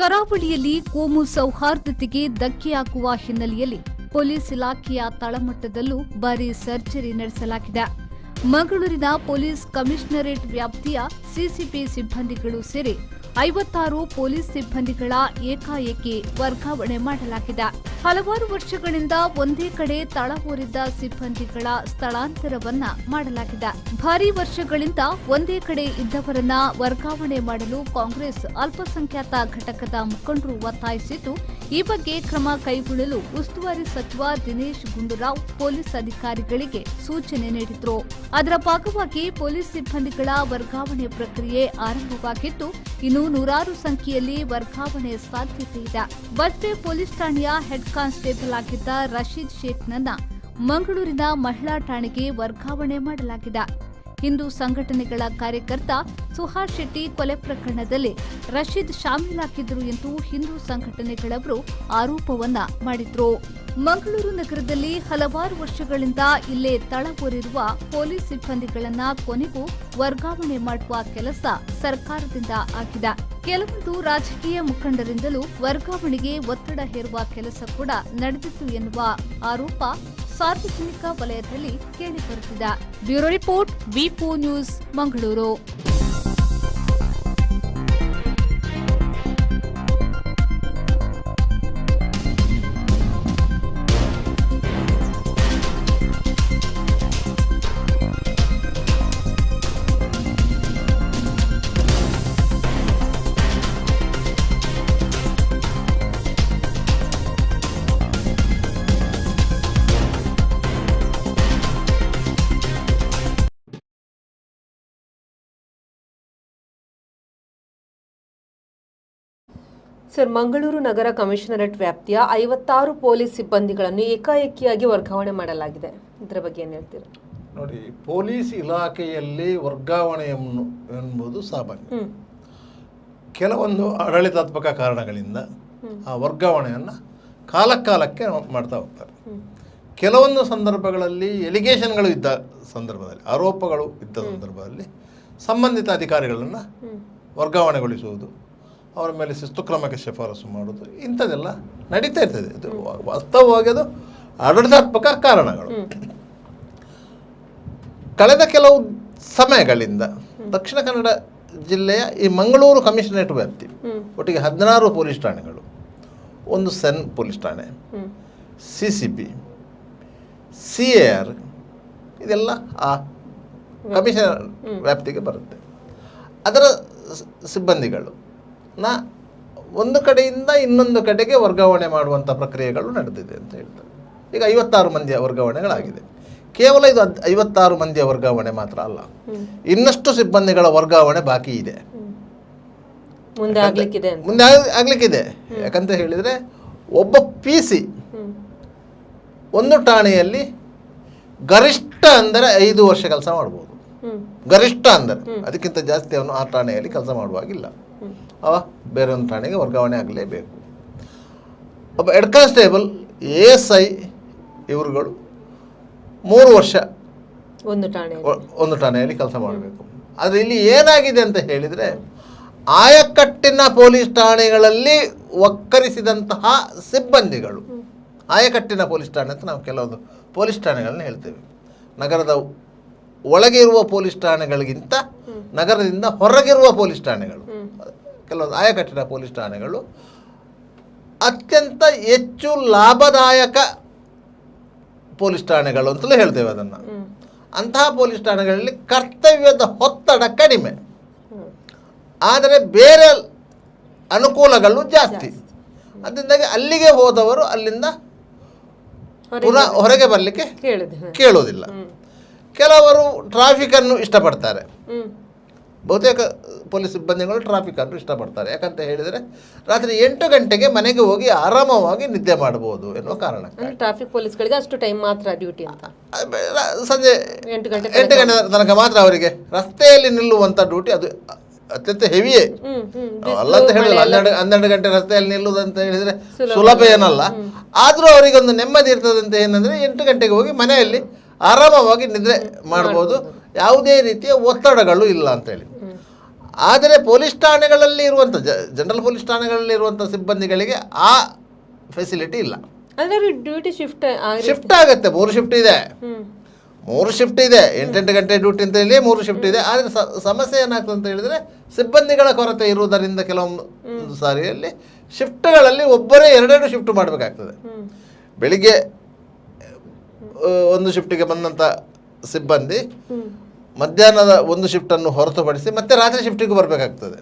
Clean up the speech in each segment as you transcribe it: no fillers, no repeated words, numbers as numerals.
ಕರಾವಳಿಯಲ್ಲಿ ಕೋಮು ಸೌಹಾರ್ದತೆಗೆ ಧಕ್ಕೆಯಾಗುವ ಹಿನ್ನೆಲೆಯಲ್ಲಿ ಪೊಲೀಸ್ ಇಲಾಖೆಯ ತಳಮಟ್ಟದಲ್ಲೂ ಭಾರೀ ಸರ್ಜರಿ ನಡೆಸಲಾಗಿದೆ. ಮಂಗಳೂರಿನ ಪೊಲೀಸ್ ಕಮಿಷನರೇಟ್ ವ್ಯಾಪ್ತಿಯ ಸಿಸಿಬಿ ಸಿಬ್ಬಂದಿಗಳು ಸೇರಿ 56 ಪೊಲೀಸ್ ಸಿಬ್ಬಂದಿಗಳ ಏಕಾಏಕಿ ವರ್ಗಾವಣೆ ಮಾಡಲಾಗಿದೆ. ಹಲವಾರು ವರ್ಷಗಳಿಂದ ಒಂದೇ ಕಡೆ ತಳ ಹೊರಿದ್ದ ಸಿಬ್ಬಂದಿಗಳ ಸ್ಥಳಾಂತರವನ್ನ ಮಾಡಲಾಗಿದೆ. ಭಾರೀ ವರ್ಷಗಳಿಂದ ಒಂದೇ ಕಡೆ ಇದ್ದವರನ್ನ ವರ್ಗಾವಣೆ ಮಾಡಲು ಕಾಂಗ್ರೆಸ್ ಅಲ್ಪಸಂಖ್ಯಾತ ಘಟಕದ ಮುಖಂಡರು ಒತ್ತಾಯಿಸಿದ್ದು, ಈ ಬಗ್ಗೆ ಕ್ರಮ ಕೈಗೊಳ್ಳಲು ಉಸ್ತುವಾರಿ ಸಚಿವ ದಿನೇಶ್ ಗುಂಡೂರಾವ್ ಪೊಲೀಸ್ ಅಧಿಕಾರಿಗಳಿಗೆ ಸೂಚನೆ ನೀಡಿದ್ರು. ಅದರ ಭಾಗವಾಗಿ ಪೊಲೀಸ್ ಸಿಬ್ಬಂದಿಗಳ ವರ್ಗಾವಣೆ ಪ್ರಕ್ರಿಯೆ ಆರಂಭವಾಗಿದ್ದು, ಇನ್ನು ನೂರಾರು ಸಂಖ್ಯೆಯಲ್ಲಿ ವರ್ಗಾವಣೆ ಸಾಧ್ಯತೆ ಇದೆ. ಬಜ್ಪೆ ಪೊಲೀಸ್ ಠಾಣೆಯ ಹೆಡ್ ಕಾನ್ಸ್ಟೇಬಲ್ ಆಗಿದ್ದ ರಶೀದ್ ಶೇಖ್ನನ್ನ ಮಂಗಳೂರಿನ ಮಹಿಳಾ ಠಾಣೆಗೆ ವರ್ಗಾವಣೆ ಮಾಡಲಾಗಿದೆ. ಹಿಂದೂ ಸಂಘಟನೆಗಳ ಕಾರ್ಯಕರ್ತ ಸುಹಾಸ್ ಶೆಟ್ಟಿ ಕೊಲೆ ಪ್ರಕರಣದಲ್ಲಿ ರಶೀದ್ ಶಾಮೀಲಾಗಿದ್ದರು ಎಂದು ಹಿಂದೂ ಸಂಘಟನೆಗಳವರು ಆರೋಪವನ್ನ ಮಾಡಿದ್ರು. ಮಂಗಳೂರು ನಗರದಲ್ಲಿ ಹಲವಾರು ವರ್ಷಗಳಿಂದ ಇಲ್ಲೇ ತಳ ಹೊರಿರುವ ಪೊಲೀಸ್ ಸಿಬ್ಬಂದಿಗಳನ್ನ ಕೊನೆಗೂ ವರ್ಗಾವಣೆ ಮಾಡುವ ಕೆಲಸ ಸರ್ಕಾರದಿಂದ ಆಗಿದೆ. ಕೆಲವೊಂದು ರಾಜಕೀಯ ಮುಖಂಡರಿಂದಲೂ ವರ್ಗಾವಣೆಗೆ ಒತ್ತಡ ಹೇರುವ ಕೆಲಸ ಕೂಡ ನಡೆದಿತ್ತು ಎನ್ನುವ ಆರೋಪ ಸಾರ್ವಜನಿಕ ವಲಯದಲ್ಲಿ ಕೇಳಿಬರುತ್ತಿದೆ. ಬ್ಯೂರೋ ರಿಪೋರ್ಟ್ ವಿ4 ನ್ಯೂಸ್ ಮಂಗಳೂರು. ಸರ್, ಮಂಗಳೂರು ನಗರ ಕಮಿಷನರೇಟ್ ವ್ಯಾಪ್ತಿಯ 56 ಪೊಲೀಸ್ ಸಿಬ್ಬಂದಿಗಳನ್ನು ಏಕಾಏಕಿಯಾಗಿ ವರ್ಗಾವಣೆ ಮಾಡಲಾಗಿದೆ. ಇದರ ಬಗ್ಗೆ ಏನು ಹೇಳ್ತೀರಾ? ನೋಡಿ, ಪೊಲೀಸ್ ಇಲಾಖೆಯಲ್ಲಿ ವರ್ಗಾವಣೆ ಎಂಬುದು ಸಾಮಾನ್ಯ. ಕೆಲವೊಂದು ಆಡಳಿತಾತ್ಮಕ ಕಾರಣಗಳಿಂದ ಆ ವರ್ಗಾವಣೆಯನ್ನು ಕಾಲಕ್ಕೆ ಮಾಡ್ತಾ ಹೋಗ್ತಾರೆ. ಕೆಲವೊಂದು ಸಂದರ್ಭಗಳಲ್ಲಿ ಎಲಿಗೇಷನ್ಗಳು ಇದ್ದ ಸಂದರ್ಭದಲ್ಲಿ, ಆರೋಪಗಳು ಇದ್ದ ಸಂದರ್ಭದಲ್ಲಿ ಸಂಬಂಧಿತ ಅಧಿಕಾರಿಗಳನ್ನು ವರ್ಗಾವಣೆಗೊಳಿಸುವುದು, ಅವರ ಮೇಲೆ ಶಿಸ್ತು ಕ್ರಮಕ್ಕೆ ಶಿಫಾರಸು ಮಾಡೋದು, ಇಂಥದ್ದೆಲ್ಲ ನಡೀತಾ ಇರ್ತದೆ. ಇದು ವಾಸ್ತವವಾಗಿ ಅದು ಆಡಳಿತಾತ್ಮಕ ಕಾರಣಗಳು. ಕಳೆದ ಕೆಲವು ಸಮಯಗಳಿಂದ ದಕ್ಷಿಣ ಕನ್ನಡ ಜಿಲ್ಲೆಯ ಈ ಮಂಗಳೂರು ಕಮಿಷನರೇಟ್ ವ್ಯಾಪ್ತಿ ಒಟ್ಟಿಗೆ 16 ಪೊಲೀಸ್ ಠಾಣೆಗಳು, ಒಂದು ಸೆನ್ ಪೊಲೀಸ್ ಠಾಣೆ, CCB, CAR, ಇದೆಲ್ಲ ಆ ಕಮಿಷನರ್ ವ್ಯಾಪ್ತಿಗೆ ಬರುತ್ತೆ. ಅದರ ಸಿಬ್ಬಂದಿಗಳು ಒಂದು ಕಡೆಯಿಂದ ಇನ್ನೊಂದು ಕಡೆಗೆ ವರ್ಗಾವಣೆ ಮಾಡುವಂಥ ಪ್ರಕ್ರಿಯೆಗಳು ನಡೆದಿದೆ ಅಂತ ಹೇಳ್ತಾರೆ. ಈಗ 56 ಮಂದಿಯ ವರ್ಗಾವಣೆಗಳಾಗಿದೆ. ಕೇವಲ ಇದು 56 ಮಂದಿಯ ವರ್ಗಾವಣೆ ಮಾತ್ರ ಅಲ್ಲ, ಇನ್ನಷ್ಟು ಸಿಬ್ಬಂದಿಗಳ ವರ್ಗಾವಣೆ ಬಾಕಿ ಇದೆ, ಮುಂದೆ ಆಗ್ಲಿಕ್ಕಿದೆ. ಯಾಕಂತ ಹೇಳಿದರೆ ಒಬ್ಬ PC ಒಂದು ಠಾಣೆಯಲ್ಲಿ ಗರಿಷ್ಠ ಅಂದರೆ 5 ವರ್ಷ ಕೆಲಸ ಮಾಡ್ಬೋದು. ಗರಿಷ್ಠ ಅಂದರೆ ಅದಕ್ಕಿಂತ ಜಾಸ್ತಿ ಅವನು ಆ ಠಾಣೆಯಲ್ಲಿ ಕೆಲಸ ಮಾಡುವಾಗಿಲ್ಲ. ಅವ ಬೇರೆ ಒಂದು ಠಾಣೆಗೆ ವರ್ಗಾವಣೆ ಆಗಲೇಬೇಕು. ಒಬ್ಬ ಹೆಡ್ ಕಾನ್ಸ್ಟೇಬಲ್, ASI ಇವರುಗಳು 3 ವರ್ಷ ಒಂದು ಠಾಣೆಯಲ್ಲಿ ಕೆಲಸ ಮಾಡಬೇಕು. ಆದರೆ ಇಲ್ಲಿ ಏನಾಗಿದೆ ಅಂತ ಹೇಳಿದರೆ, ಆಯಕಟ್ಟಿನ ಪೊಲೀಸ್ ಠಾಣೆಗಳಲ್ಲಿ ಒಕ್ಕರಿಸಿದಂತಹ ಸಿಬ್ಬಂದಿಗಳು, ಆಯಕಟ್ಟಿನ ಪೊಲೀಸ್ ಠಾಣೆ ಅಂತ ನಾವು ಕೆಲವೊಂದು ಪೊಲೀಸ್ ಠಾಣೆಗಳನ್ನ ಹೇಳ್ತೇವೆ. ನಗರದ ಒಳಗೆ ಇರುವ ಪೊಲೀಸ್ ಠಾಣೆಗಳಿಗಿಂತ ನಗರದಿಂದ ಹೊರಗಿರುವ ಪೊಲೀಸ್ ಠಾಣೆಗಳು, ಕೆಲವೊಂದು ಆಯಕಟ್ಟಿನ ಪೊಲೀಸ್ ಠಾಣೆಗಳು ಅತ್ಯಂತ ಹೆಚ್ಚು ಲಾಭದಾಯಕ ಪೊಲೀಸ್ ಠಾಣೆಗಳು ಅಂತಲೂ ಹೇಳ್ತೇವೆ ಅದನ್ನು. ಅಂತಹ ಪೊಲೀಸ್ ಠಾಣೆಗಳಲ್ಲಿ ಕರ್ತವ್ಯದ ಒತ್ತಡ ಕಡಿಮೆ, ಆದರೆ ಬೇರೆ ಅನುಕೂಲಗಳು ಜಾಸ್ತಿ. ಅದರಿಂದಾಗಿ ಅಲ್ಲಿಗೆ ಹೋದವರು ಅಲ್ಲಿಂದ ಪುನಃ ಹೊರಗೆ ಬರಲಿಕ್ಕೆ ಕೇಳೋದಿಲ್ಲ. ಕೆಲವರು ಟ್ರಾಫಿಕನ್ನು ಇಷ್ಟಪಡ್ತಾರೆ. ಬಹುತೇಕ ಪೊಲೀಸ್ ಸಿಬ್ಬಂದಿಗಳು ಟ್ರಾಫಿಕನ್ನು ಇಷ್ಟಪಡ್ತಾರೆ. ಯಾಕಂತ ಹೇಳಿದರೆ ರಾತ್ರಿ 8 ಗಂಟೆಗೆ ಮನೆಗೆ ಹೋಗಿ ಆರಾಮವಾಗಿ ನಿದ್ದೆ ಮಾಡಬಹುದು ಎನ್ನುವ ಕಾರಣಕ್ಕೆ. ಟ್ರಾಫಿಕ್ ಪೊಲೀಸ್ಗಳಿಗೆ ಅಷ್ಟು ಟೈಮ್ ಮಾತ್ರ ಡ್ಯೂಟಿ ಅಂತ, ಸಂಜೆ 8 ಗಂಟೆ ತನಕ ಮಾತ್ರ ಅವರಿಗೆ ರಸ್ತೆಯಲ್ಲಿ ನಿಲ್ಲುವಂಥ ಡ್ಯೂಟಿ. ಅದು ಅತ್ಯಂತ ಹೆವಿಯೇ ಅಲ್ಲ ಅಂತ ಹೇಳಿದ್ರೆ 12 ಗಂಟೆ ರಸ್ತೆಯಲ್ಲಿ ನಿಲ್ಲುವುದಂತ ಹೇಳಿದರೆ ಸುಲಭ ಏನಲ್ಲ. ಆದರೂ ಅವರಿಗೊಂದು ನೆಮ್ಮದಿ ಇರ್ತದಂತೆ. ಏನಂದರೆ 8 ಗಂಟೆಗೆ ಹೋಗಿ ಮನೆಯಲ್ಲಿ ಆರಾಮವಾಗಿ ನಿದ್ರೆ ಮಾಡ್ಬೋದು, ಯಾವುದೇ ರೀತಿಯ ಒತ್ತಡಗಳು ಇಲ್ಲ ಅಂತೇಳಿ. ಆದರೆ ಪೊಲೀಸ್ ಠಾಣೆಗಳಲ್ಲಿ ಇರುವಂಥ ಜನರಲ್ ಪೊಲೀಸ್ ಠಾಣೆಗಳಲ್ಲಿ ಇರುವಂಥ ಸಿಬ್ಬಂದಿಗಳಿಗೆ ಆ ಫೆಸಿಲಿಟಿ ಇಲ್ಲ. ಅಂದರೆ ಡ್ಯೂಟಿ ಶಿಫ್ಟ್ ಆಗುತ್ತೆ. 3 ಶಿಫ್ಟ್ ಇದೆ, 3 ಶಿಫ್ಟ್ ಇದೆ. 8 ಗಂಟೆ ಡ್ಯೂಟಿ ಅಂತ ಹೇಳಿ 3 ಶಿಫ್ಟ್ ಇದೆ. ಆದರೆ ಸಮಸ್ಯೆ ಏನಾಗ್ತದೆ ಅಂತ ಹೇಳಿದರೆ ಸಿಬ್ಬಂದಿಗಳ ಕೊರತೆ ಇರುವುದರಿಂದ ಕೆಲವೊಂದು ಸಾರಿಯಲ್ಲಿ ಶಿಫ್ಟ್ಗಳಲ್ಲಿ ಒಬ್ಬರೇ 2 ಶಿಫ್ಟ್ ಮಾಡಬೇಕಾಗ್ತದೆ. ಬೆಳಿಗ್ಗೆ 1 ಶಿಫ್ಟಿಗೆ ಬಂದಂಥ ಸಿಬ್ಬಂದಿ ಮಧ್ಯಾಹ್ನದ 1 ಶಿಫ್ಟನ್ನು ಹೊರತುಪಡಿಸಿ ಮತ್ತೆ ರಾತ್ರಿ ಶಿಫ್ಟಿಗೆ ಬರಬೇಕಾಗ್ತದೆ.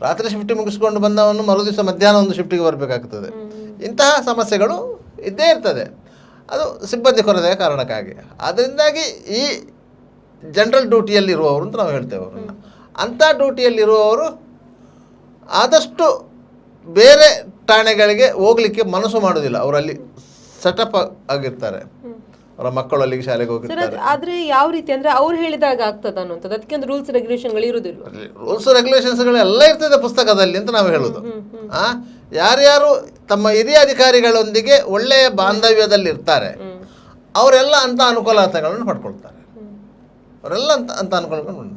ರಾತ್ರಿ ಶಿಫ್ಟ್ ಮುಗಿಸ್ಕೊಂಡು ಬಂದವನು ಮರುದಿವಸ ಮಧ್ಯಾಹ್ನ 1 ಶಿಫ್ಟಿಗೆ ಬರಬೇಕಾಗ್ತದೆ. ಇಂತಹ ಸಮಸ್ಯೆಗಳು ಇದ್ದೇ ಇರ್ತದೆ. ಅದು ಸಿಬ್ಬಂದಿ ಕೊರತೆಯ ಕಾರಣಕ್ಕಾಗಿ. ಅದರಿಂದಾಗಿ ಈ ಜನರಲ್ ಡ್ಯೂಟಿಯಲ್ಲಿರುವವರು ಅಂತ ನಾವು ಹೇಳ್ತೇವೆ ಅವರನ್ನು. ಅಂಥ ಡ್ಯೂಟಿಯಲ್ಲಿರುವವರು ಆದಷ್ಟು ಬೇರೆ ಠಾಣೆಗಳಿಗೆ ಹೋಗಲಿಕ್ಕೆ ಮನಸ್ಸು ಮಾಡೋದಿಲ್ಲ. ಅವರಲ್ಲಿ ಸೆಟಪ್ ಆಗಿರ್ತಾರೆ, ಅವರ ಮಕ್ಕಳು ಅಲ್ಲಿಗೆ ಶಾಲೆಗೆ ಹೋಗಿರ್ತಾರೆ. ಆದ್ರೆ ಯಾವ ರೀತಿ ಅಂದ್ರೆ ಅವ್ರು ಹೇಳಿದಾಗ ಆಗ್ತದ ಅನ್ನೋಂಥದ್ದು, ಅದಕ್ಕೆ ಒಂದು ರೂಲ್ಸ್ ರೆಗ್ಯುಲೇಷನ್ಗಳು ಇರುವುದಿಲ್ಲ. ರೂಲ್ಸ್ ರೆಗ್ಯುಲೇಷನ್ಸ್ಗಳು ಎಲ್ಲ ಇರ್ತದೆ ಪುಸ್ತಕದಲ್ಲಿ ಅಂತ ನಾವು ಹೇಳೋದು. ಯಾರ್ಯಾರು ತಮ್ಮ ಹಿರಿಯ ಅಧಿಕಾರಿಗಳೊಂದಿಗೆ ಒಳ್ಳೆಯ ಬಾಂಧವ್ಯದಲ್ಲಿ ಇರ್ತಾರೆ ಅವರೆಲ್ಲ ಅಂಥ ಅನುಕೂಲತೆಗಳನ್ನು ಪಡ್ಕೊಳ್ತಾರೆ. ಅವರೆಲ್ಲ ಅಂತ ಅನುಕೂಲಗಳು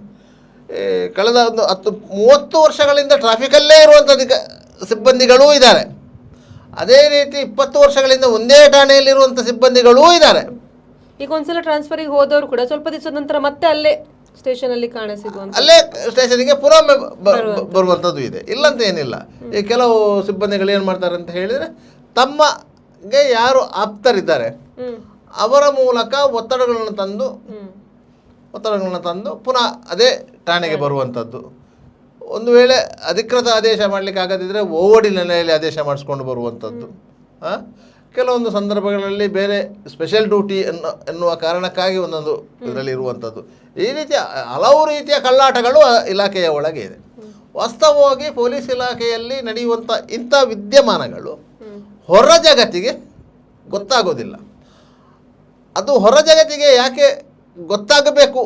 ಕಳೆದ ಒಂದು 10-30 ವರ್ಷಗಳಿಂದ ಟ್ರಾಫಿಕಲ್ಲೇ ಇರುವಂಥ ಸಿಬ್ಬಂದಿಗಳೂ ಇದ್ದಾರೆ. ಅದೇ ರೀತಿ 20 ವರ್ಷಗಳಿಂದ ಒಂದೇ ಠಾಣೆಯಲ್ಲಿರುವಂಥ ಸಿಬ್ಬಂದಿಗಳೂ ಇದ್ದಾರೆ. ಈಗ ಒಂದ್ಸಲ ಟ್ರಾನ್ಸ್ಫರಿಗೆ ಹೋದವರು ಕೂಡ ಸ್ವಲ್ಪ ದಿವಸದ ನಂತರ ಮತ್ತೆ ಅಲ್ಲೇ ಸ್ಟೇಷನ್ ಅಲ್ಲಿ ಕಾಣಿಸಿಗುವಂತ, ಅಲ್ಲೇ ಸ್ಟೇಷನ್ಗೆ ಪುನೊಮ್ಮೆ ಬರುವಂಥದ್ದು ಇದೆ. ಇಲ್ಲಂತ ಏನಿಲ್ಲ. ಈ ಕೆಲವು ಸಿಬ್ಬಂದಿಗಳು ಏನು ಮಾಡ್ತಾರೆ ಅಂತ ಹೇಳಿದರೆ, ತಮಗೆ ಯಾರು ಆಪ್ತರಿದ್ದಾರೆ ಅವರ ಮೂಲಕ ಒತ್ತಡಗಳನ್ನು ತಂದು ಪುನಃ ಅದೇ ಠಾಣೆಗೆ ಬರುವಂಥದ್ದು. ಒಂದು ವೇಳೆ ಅಧಿಕೃತ ಆದೇಶ ಮಾಡಲಿಕ್ಕೆ ಆಗದಿದ್ದರೆ ಓಡಿ ನೆಲೆಯಲ್ಲಿ ಆದೇಶ ಮಾಡಿಸ್ಕೊಂಡು ಬರುವಂಥದ್ದು. ಕೆಲವೊಂದು ಸಂದರ್ಭಗಳಲ್ಲಿ ಬೇರೆ ಸ್ಪೆಷಲ್ ಡ್ಯೂಟಿ ಎನ್ನುವ ಕಾರಣಕ್ಕಾಗಿ ಒಂದೊಂದು ಇದರಲ್ಲಿ ಇರುವಂಥದ್ದು. ಈ ರೀತಿಯ ಹಲವು ರೀತಿಯ ಕಳ್ಳಾಟಗಳು ಇಲಾಖೆಯ ಒಳಗೆ ಇದೆ. ವಾಸ್ತವವಾಗಿ ಪೊಲೀಸ್ ಇಲಾಖೆಯಲ್ಲಿ ನಡೆಯುವಂಥ ಇಂಥ ವಿದ್ಯಮಾನಗಳು ಹೊರ ಜಗತ್ತಿಗೆ ಗೊತ್ತಾಗೋದಿಲ್ಲ. ಅದು ಹೊರ ಜಗತ್ತಿಗೆ ಯಾಕೆ ಗೊತ್ತಾಗಬೇಕು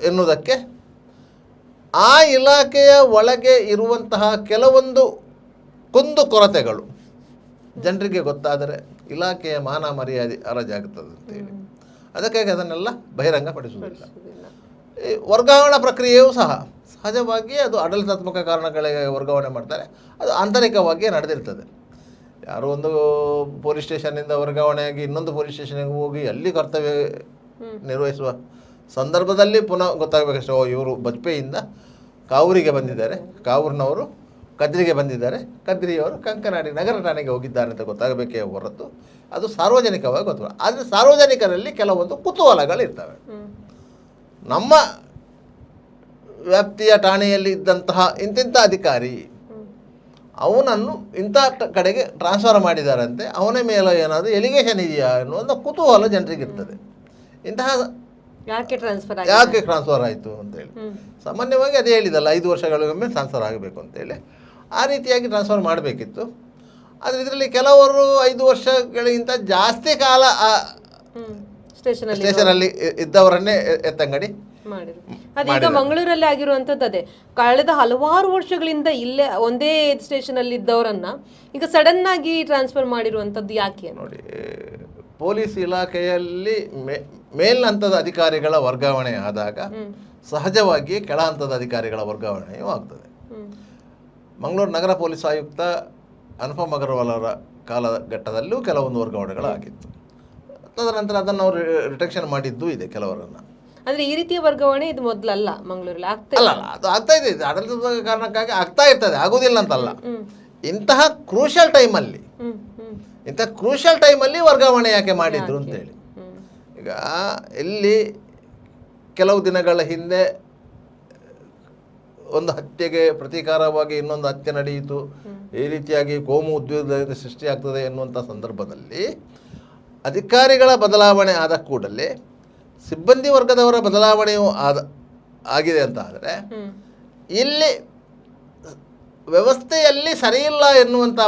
ಎನ್ನುವುದಕ್ಕೆ ಆ ಇಲಾಖೆಯ ಒಳಗೆ ಇರುವಂತಹ ಕೆಲವೊಂದು ಕುಂದುಕೊರತೆಗಳು ಜನರಿಗೆ ಗೊತ್ತಾದರೆ ಇಲಾಖೆಯ ಮಾನ ಮರ್ಯಾದೆ ಹರಾಜಾಗುತ್ತದೆ ಅಂತೇಳಿ ಅದಕ್ಕಾಗಿ ಅದನ್ನೆಲ್ಲ ಬಹಿರಂಗಪಡಿಸುವುದಿಲ್ಲ. ಈ ವರ್ಗಾವಣಾ ಪ್ರಕ್ರಿಯೆಯೂ ಸಹ ಸಹಜವಾಗಿ ಅದು ಆಡಳಿತಾತ್ಮಕ ಕಾರಣಗಳಿಗೆ ವರ್ಗಾವಣೆ ಮಾಡ್ತಾರೆ. ಅದು ಆಂತರಿಕವಾಗಿಯೇ ನಡೆದಿರ್ತದೆ. ಯಾರೋ ಒಂದು ಪೊಲೀಸ್ ಸ್ಟೇಷನ್ನಿಂದ ವರ್ಗಾವಣೆಯಾಗಿ ಇನ್ನೊಂದು ಪೊಲೀಸ್ ಸ್ಟೇಷನ್ಗೆ ಹೋಗಿ ಅಲ್ಲಿ ಕರ್ತವ್ಯ ನಿರ್ವಹಿಸುವ ಸಂದರ್ಭದಲ್ಲಿ ಪುನಃ ಗೊತ್ತಾಗಬೇಕಷ್ಟೇ, ಇವರು ಬಜ್ಪೆಯಿಂದ ಕಾವೂರಿಗೆ ಬಂದಿದ್ದಾರೆ, ಕಾವೂರಿನವರು ಕದ್ರಿಗೆ ಬಂದಿದ್ದಾರೆ, ಕದ್ರಿಯವರು ಕಂಕನಾಡಿ ನಗರ ಠಾಣೆಗೆ ಹೋಗಿದ್ದಾರೆ ಅಂತ ಗೊತ್ತಾಗಬೇಕೇ ಹೊರತು ಅದು ಸಾರ್ವಜನಿಕವಾಗಿ ಗೊತ್ತು. ಆದರೆ ಸಾರ್ವಜನಿಕರಲ್ಲಿ ಕೆಲವೊಂದು ಕುತೂಹಲಗಳಿರ್ತವೆ. ನಮ್ಮ ವ್ಯಾಪ್ತಿಯ ಠಾಣೆಯಲ್ಲಿ ಇದ್ದಂತಹ ಇಂತಿಂಥ ಅಧಿಕಾರಿ ಅವನನ್ನು ಇಂಥ ಕಡೆಗೆ ಟ್ರಾನ್ಸ್ಫರ್ ಮಾಡಿದಾರಂತೆ, ಅವನ ಮೇಲೆ ಏನಾದರೂ ಎಲಿಗೇಷನ್ ಇದೆಯಾ ಎನ್ನುವಂಥ ಕುತೂಹಲ ಜನರಿಗಿರ್ತದೆ. ಇಂತಹ ಯಾಕೆ ಟ್ರಾನ್ಸ್ಫರ್ ಆಯಿತು ಅಂತೇಳಿ ಸಾಮಾನ್ಯವಾಗಿ ಅದೇ ಹೇಳಿದಲ್ಲ, 5 ವರ್ಷಗಳಿಗೊಮ್ಮೆ ಟ್ರಾನ್ಸ್ಫರ್ ಆಗಬೇಕು ಅಂತೇಳಿ. ಆ ರೀತಿಯಾಗಿ ಟ್ರಾನ್ಸ್ಫರ್ ಮಾಡಬೇಕಿತ್ತು. ಆದರೆ ಇದರಲ್ಲಿ ಕೆಲವರು 5 ವರ್ಷಗಳಿಗಿಂತ ಜಾಸ್ತಿ ಕಾಲ ಸ್ಟೇಷನಲ್ಲಿ ಇದ್ದವರನ್ನೇ ಎತ್ತಂಗಡಿ ಮಾಡಿದ್ರು. ಅದೀಗ ಮಂಗಳೂರಲ್ಲಿ ಆಗಿರುವಂಥದ್ದು ಅದೇ. ಕಳೆದ ಹಲವಾರು ವರ್ಷಗಳಿಂದ ಇಲ್ಲೇ ಒಂದೇ ಸ್ಟೇಷನ್ ಅಲ್ಲಿ ಇದ್ದವರನ್ನ ಈಗ ಸಡನ್ ಆಗಿ ಟ್ರಾನ್ಸ್ಫರ್ ಮಾಡಿರುವಂಥದ್ದು ಯಾಕೆ ನೋಡಿ. ಪೊಲೀಸ್ ಇಲಾಖೆಯಲ್ಲಿ ಮೇಲ್ ಹಂತದ ಅಧಿಕಾರಿಗಳ ವರ್ಗಾವಣೆ ಆದಾಗ ಸಹಜವಾಗಿ ಕೆಳ ಹಂತದ ಅಧಿಕಾರಿಗಳ ವರ್ಗಾವಣೆಯೂ ಆಗ್ತದೆ. ಮಂಗಳೂರು ನಗರ ಪೊಲೀಸ್ ಆಯುಕ್ತ ಅನುಪಮ್ ಅಗರ್ವಾಲ್ ಅವರ ಕಾಲಘಟ್ಟದಲ್ಲೂ ಕೆಲವೊಂದು ವರ್ಗಾವಣೆಗಳಾಗಿತ್ತು. ತದನಂತರ ಅದನ್ನು ಅವರು ರಿಟೆಕ್ಷನ್ ಮಾಡಿದ್ದು ಇದೆ ಕೆಲವರನ್ನು. ಅಂದ್ರೆ ಈ ರೀತಿಯ ವರ್ಗಾವಣೆ ಇದು ಮೊದಲಲ್ಲ ಮಂಗಳೂರಲ್ಲಿ ಅಲ್ಲ, ಅದು ಆಗ್ತಾ ಇದೆ. ಆಡಳಿತದ ಕಾರಣಕ್ಕಾಗಿ ಆಗ್ತಾ ಇರ್ತದೆ, ಆಗೋದಿಲ್ಲ ಅಂತಲ್ಲ. ಇಂತಹ ಕ್ರೂಷಲ್ ಟೈಮಲ್ಲಿ ವರ್ಗಾವಣೆ ಯಾಕೆ ಮಾಡಿದ್ರು ಅಂತೇಳಿ. ಈಗ ಇಲ್ಲಿ ಕೆಲವು ದಿನಗಳ ಹಿಂದೆ ಒಂದು ಹತ್ಯೆಗೆ ಪ್ರತೀಕಾರವಾಗಿ ಇನ್ನೊಂದು ಹತ್ಯೆ ನಡೆಯಿತು, ಈ ರೀತಿಯಾಗಿ ಕೋಮು ಉದ್ಯೋಗದಿಂದ ಸೃಷ್ಟಿಯಾಗ್ತದೆ ಎನ್ನುವಂಥ ಸಂದರ್ಭದಲ್ಲಿ ಅಧಿಕಾರಿಗಳ ಬದಲಾವಣೆ ಆದ ಕೂಡಲೇ ಸಿಬ್ಬಂದಿ ವರ್ಗದವರ ಬದಲಾವಣೆಯೂ ಆಗಿದೆ ಅಂತ ಆದರೆ ಇಲ್ಲಿ ವ್ಯವಸ್ಥೆಯಲ್ಲಿ ಸರಿಯಿಲ್ಲ ಎನ್ನುವಂಥ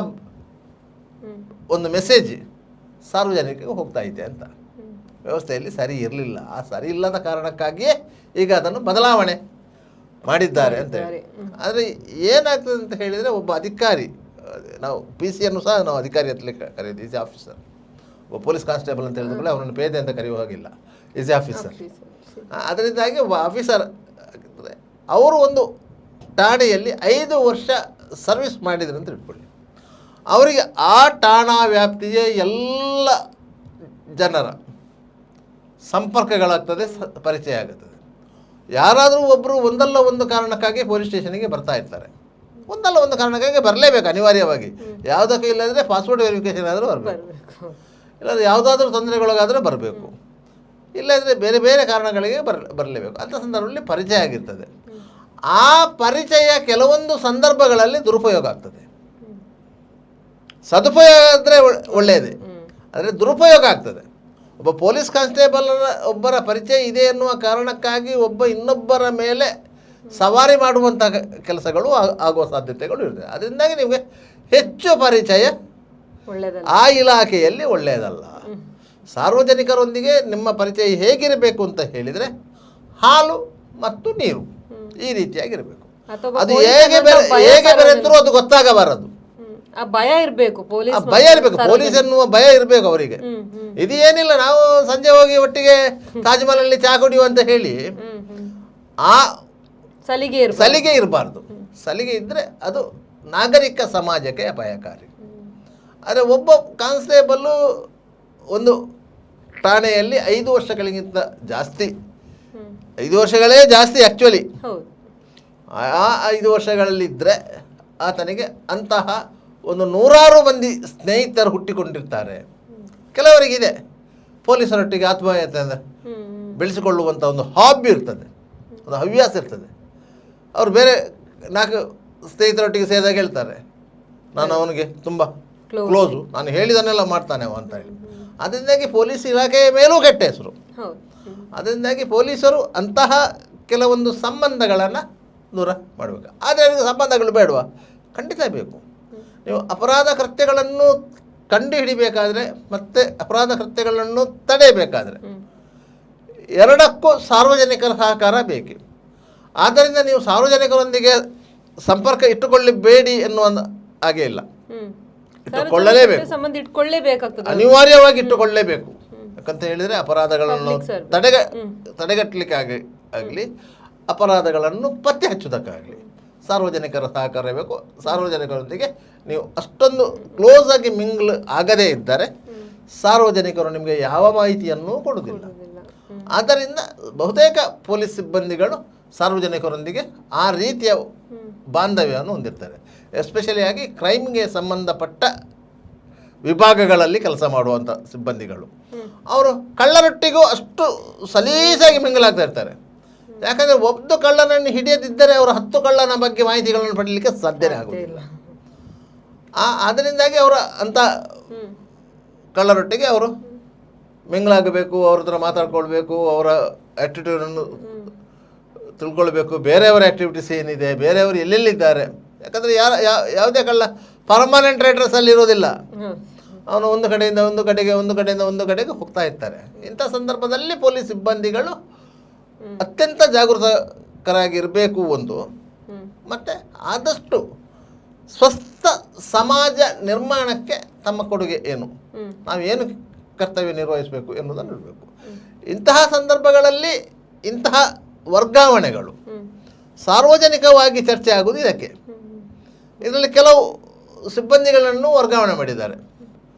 ಒಂದು ಮೆಸೇಜ್ ಸಾರ್ವಜನಿಕರಿಗೆ ಹೋಗ್ತಾ ಇದೆ ಅಂತ. ವ್ಯವಸ್ಥೆಯಲ್ಲಿ ಸರಿ ಇರಲಿಲ್ಲ, ಆ ಸರಿ ಇಲ್ಲದ ಕಾರಣಕ್ಕಾಗಿಯೇ ಈಗ ಅದನ್ನು ಬದಲಾವಣೆ ಮಾಡಿದ್ದಾರೆ ಅಂತ ಹೇಳಿ. ಆದರೆ ಏನಾಗ್ತದೆ ಅಂತ ಹೇಳಿದರೆ, ಒಬ್ಬ ಅಧಿಕಾರಿ, ನಾವು PC ಸಹ ನಾವು ಅಧಿಕಾರಿ ಅಂತಲೇ ಕರೆಯೋದು, ಈಸ್ ಆಫೀಸರ್. ಒಬ್ಬ ಪೊಲೀಸ್ ಕಾನ್ಸ್ಟೇಬಲ್ ಅಂತ ಹೇಳಿದ್ರೆ ಅವನನ್ನು ಪೇದೆ ಅಂತ ಕರೆಯುವ ಹಾಗಿಲ್ಲ, ಈಸ್ ಆಫೀಸರ್. ಅದರಿಂದಾಗಿ ಒಬ್ಬ ಆಫೀಸರ್ ಅವರು ಒಂದು ಠಾಣೆಯಲ್ಲಿ 5 ವರ್ಷ ಸರ್ವಿಸ್ ಮಾಡಿದ್ರು ಅಂತ ಇಟ್ಕೊಳ್ಳಿ. ಅವರಿಗೆ ಆ ಠಾಣಾ ವ್ಯಾಪ್ತಿಯ ಎಲ್ಲ ಜನರ ಸಂಪರ್ಕಗಳಾಗ್ತದೆ, ಪರಿಚಯ ಆಗುತ್ತದೆ. ಯಾರಾದರೂ ಒಬ್ಬರು ಒಂದಲ್ಲ ಒಂದು ಕಾರಣಕ್ಕಾಗಿ ಪೊಲೀಸ್ ಸ್ಟೇಷನಿಗೆ ಬರ್ತಾ ಇರ್ತಾರೆ. ಒಂದಲ್ಲ ಒಂದು ಕಾರಣಕ್ಕಾಗಿ ಬರಲೇಬೇಕು ಅನಿವಾರ್ಯವಾಗಿ. ಯಾವುದಕ್ಕೆ ಇಲ್ಲದ್ರೆ ಪಾಸ್ಪೋರ್ಟ್ ವೆರಿಫಿಕೇಷನ್ ಆದರೂ ಬರಬೇಕು, ಇಲ್ಲಾಂದರೆ ಯಾವುದಾದ್ರೂ ತೊಂದರೆಗೊಳಗಾದರೂ ಬರಬೇಕು, ಇಲ್ಲಂದರೆ ಬೇರೆ ಬೇರೆ ಕಾರಣಗಳಿಗೆ ಬರಲೇಬೇಕು. ಅಂಥ ಸಂದರ್ಭದಲ್ಲಿ ಪರಿಚಯ ಆಗಿರ್ತದೆ. ಆ ಪರಿಚಯ ಕೆಲವೊಂದು ಸಂದರ್ಭಗಳಲ್ಲಿ ದುರುಪಯೋಗ ಆಗ್ತದೆ. ಸದುಪಯೋಗ ಆದರೆ ಒಳ್ಳೆಯದೇ, ಆದರೆ ದುರುಪಯೋಗ ಆಗ್ತದೆ. ಒಬ್ಬ ಪೊಲೀಸ್ ಕಾನ್ಸ್ಟೇಬಲ್ ಒಬ್ಬರ ಪರಿಚಯ ಇದೆ ಎನ್ನುವ ಕಾರಣಕ್ಕಾಗಿ ಇನ್ನೊಬ್ಬರ ಮೇಲೆ ಸವಾರಿ ಮಾಡುವಂಥ ಕೆಲಸಗಳು ಆಗುವ ಸಾಧ್ಯತೆಗಳು ಇರ್ತದೆ. ಅದರಿಂದಾಗಿ ನಿಮಗೆ ಹೆಚ್ಚು ಪರಿಚಯ ಆ ಇಲಾಖೆಯಲ್ಲಿ ಒಳ್ಳೆಯದಲ್ಲ. ಸಾರ್ವಜನಿಕರೊಂದಿಗೆ ನಿಮ್ಮ ಪರಿಚಯ ಹೇಗಿರಬೇಕು ಅಂತ ಹೇಳಿದರೆ ಹಾಲು ಮತ್ತು ನೀರು ಈ ರೀತಿಯಾಗಿರಬೇಕು. ಅದು ಹೇಗೆ ಬೆರೆತರೂ ಅದು ಗೊತ್ತಾಗಬಾರದು. ಭಯ ಇರಬೇಕು, ಭಯ ಇರಬೇಕು, ಪೊಲೀಸ್ ಎನ್ನುವ ಭಯ ಇರಬೇಕು ಅವರಿಗೆ. ಇದು ಏನಿಲ್ಲ, ನಾವು ಸಂಜೆ ಹೋಗಿ ಒಟ್ಟಿಗೆ ತಾಜ್ ಮಹಲಲ್ಲಿ ಚಹಾ ಕುಡಿಯುವ ಅಂತ ಹೇಳಿ ಆ ಸಲಿಗೆ ಇರಬಾರ್ದು. ಸಲಿಗೆ ಇದ್ದರೆ ಅದು ನಾಗರಿಕ ಸಮಾಜಕ್ಕೆ ಅಪಾಯಕಾರಿ. ಆದರೆ ಒಬ್ಬ ಕಾನ್ಸ್ಟೇಬಲ್ಲು ಒಂದು ಠಾಣೆಯಲ್ಲಿ 5 ವರ್ಷಗಳಿಗಿಂತ ಜಾಸ್ತಿ, 5 ವರ್ಷಗಳೇ ಜಾಸ್ತಿ ಆ್ಯಕ್ಚುಲಿ, ಆ 5 ವರ್ಷಗಳಲ್ಲಿದ್ದರೆ ಆತನಿಗೆ ಅಂತಹ ಒಂದು 100 ಮಂದಿ ಸ್ನೇಹಿತರು ಹುಟ್ಟಿಕೊಂಡಿರ್ತಾರೆ. ಕೆಲವರಿಗಿದೆ ಪೊಲೀಸರೊಟ್ಟಿಗೆ ಆತ್ಮೀಯತೆ ಬೆಳೆಸಿಕೊಳ್ಳುವಂಥ ಒಂದು ಹಾಬಿ ಇರ್ತದೆ, ಒಂದು ಹವ್ಯಾಸ ಇರ್ತದೆ. ಅವರು ಬೇರೆ 4 ಸ್ನೇಹಿತರೊಟ್ಟಿಗೆ ಸೇರಿದಾಗ ಹೇಳ್ತಾರೆ, ನಾನು ಅವನಿಗೆ ತುಂಬ ಕ್ಲೋಸು, ನಾನು ಹೇಳಿದನ್ನೆಲ್ಲ ಮಾಡ್ತಾನೆ ಅವ ಅಂತ ಹೇಳಿ. ಅದರಿಂದಾಗಿ ಪೊಲೀಸ್ ಇಲಾಖೆಯ ಮೇಲೂ ಕೆಟ್ಟ ಹೆಸರು. ಅದರಿಂದಾಗಿ ಪೊಲೀಸರು ಅಂತಹ ಕೆಲವೊಂದು ಸಂಬಂಧಗಳನ್ನು ದೂರ ಮಾಡಬೇಕು. ಆದರೆ ಅವರಿಗೆ ಸಂಬಂಧಗಳು ಬೇಡವಾ? ಖಂಡಿತ ಬೇಕು. ನೀವು ಅಪರಾಧ ಕೃತ್ಯಗಳನ್ನು ಕಂಡು ಹಿಡಿಬೇಕಾದ್ರೆ ಮತ್ತು ಅಪರಾಧ ಕೃತ್ಯಗಳನ್ನು ತಡೆಯಬೇಕಾದ್ರೆ ಎರಡಕ್ಕೂ ಸಾರ್ವಜನಿಕರ ಸಹಕಾರ ಬೇಕು. ಆದ್ದರಿಂದ ನೀವು ಸಾರ್ವಜನಿಕರೊಂದಿಗೆ ಸಂಪರ್ಕ ಇಟ್ಟುಕೊಳ್ಳಬೇಡಿ ಎನ್ನುವ ಹಾಗೆ ಇಲ್ಲ, ಇಟ್ಟುಕೊಳ್ಳಲೇಬೇಕು, ಅನಿವಾರ್ಯವಾಗಿ ಇಟ್ಟುಕೊಳ್ಳಲೇಬೇಕು. ಯಾಕಂತ ಹೇಳಿದರೆ ಅಪರಾಧಗಳನ್ನು ತಡೆಗಟ್ಟಲಿಕ್ಕೆ ಆಗಲಿ ಅಪರಾಧಗಳನ್ನು ಪತ್ತೆ ಹಚ್ಚುವುದಕ್ಕಾಗಲಿ ಸಾರ್ವಜನಿಕರ ಸಹಕಾರ ಬೇಕು. ಸಾರ್ವಜನಿಕರೊಂದಿಗೆ ನೀವು ಅಷ್ಟೊಂದು ಕ್ಲೋಸ್ ಆಗಿ ಮಿಂಗ್ಲ್ ಆಗದೇ ಇದ್ದರೆ ಸಾರ್ವಜನಿಕರು ನಿಮಗೆ ಯಾವ ಮಾಹಿತಿಯನ್ನೂ ಕೊಡುವುದಿಲ್ಲ. ಆದ್ದರಿಂದ ಬಹುತೇಕ ಪೊಲೀಸ್ ಸಿಬ್ಬಂದಿಗಳು ಸಾರ್ವಜನಿಕರೊಂದಿಗೆ ಆ ರೀತಿಯ ಬಾಂಧವ್ಯವನ್ನು ಹೊಂದಿರ್ತಾರೆ. ಎಸ್ಪೆಷಲಿ ಆಗಿ ಕ್ರೈಮ್ಗೆ ಸಂಬಂಧಪಟ್ಟ ವಿಭಾಗಗಳಲ್ಲಿ ಕೆಲಸ ಮಾಡುವಂಥ ಸಿಬ್ಬಂದಿಗಳು ಅವರು ಕಳ್ಳರೊಟ್ಟಿಗೂ ಅಷ್ಟು ಸಲೀಸಾಗಿ ಮಿಂಗಲಾಗ್ತಾ ಇರ್ತಾರೆ. ಯಾಕಂದರೆ ಒಬ್ಬ ಕಳ್ಳನನ್ನು ಹಿಡಿಯದಿದ್ದರೆ ಅವರು 10 ಕಳ್ಳನ ಬಗ್ಗೆ ಮಾಹಿತಿಗಳನ್ನು ಪಡೀಲಿಕ್ಕೆ ಸಾಧ್ಯನೇ ಆಗುವುದಿಲ್ಲ. ಅದರಿಂದಾಗಿ ಅವರ ಅಂಥ ಕಳ್ಳರೊಟ್ಟಿಗೆ ಅವರು ಮಿಂಗಲಾಗಬೇಕು, ಅವ್ರ ಹತ್ರ ಮಾತಾಡ್ಕೊಳ್ಬೇಕು, ಅವರ ಆ್ಯಕ್ಟಿಟ್ಯೂಡನ್ನು ತಿಳ್ಕೊಳ್ಬೇಕು, ಬೇರೆಯವರ ಆ್ಯಕ್ಟಿವಿಟೀಸ್ ಏನಿದೆ, ಬೇರೆಯವರು ಎಲ್ಲೆಲ್ಲಿದ್ದಾರೆ. ಯಾಕಂದರೆ ಯಾವುದೇ ಕಳ್ಳ ಪರ್ಮನೆಂಟ್ ಅಡ್ರೆಸ್ಸಲ್ಲಿ ಇರೋದಿಲ್ಲ. ಅವನು ಒಂದು ಕಡೆಯಿಂದ ಒಂದು ಕಡೆಗೆ ಹೋಗ್ತಾ ಇರ್ತಾರೆ. ಇಂಥ ಸಂದರ್ಭದಲ್ಲಿ ಪೊಲೀಸ್ ಸಿಬ್ಬಂದಿಗಳು ಅತ್ಯಂತ ಜಾಗೃತಕರಾಗಿರಬೇಕು ಒಂದು, ಮತ್ತು ಆದಷ್ಟು ಸ್ವಸ್ಥ ಸಮಾಜ ನಿರ್ಮಾಣಕ್ಕೆ ತಮ್ಮ ಕೊಡುಗೆ ಏನು, ನಾವೇನು ಕರ್ತವ್ಯ ನಿರ್ವಹಿಸಬೇಕು ಎನ್ನುವುದನ್ನು ಇರಬೇಕು. ಇಂತಹ ಸಂದರ್ಭಗಳಲ್ಲಿ ಇಂತಹ ವರ್ಗಾವಣೆಗಳು ಸಾರ್ವಜನಿಕವಾಗಿ ಚರ್ಚೆ ಆಗುವುದು ಇದಕ್ಕೆ. ಇದರಲ್ಲಿ ಕೆಲವು ಸಿಬ್ಬಂದಿಗಳನ್ನು ವರ್ಗಾವಣೆ ಮಾಡಿದ್ದಾರೆ.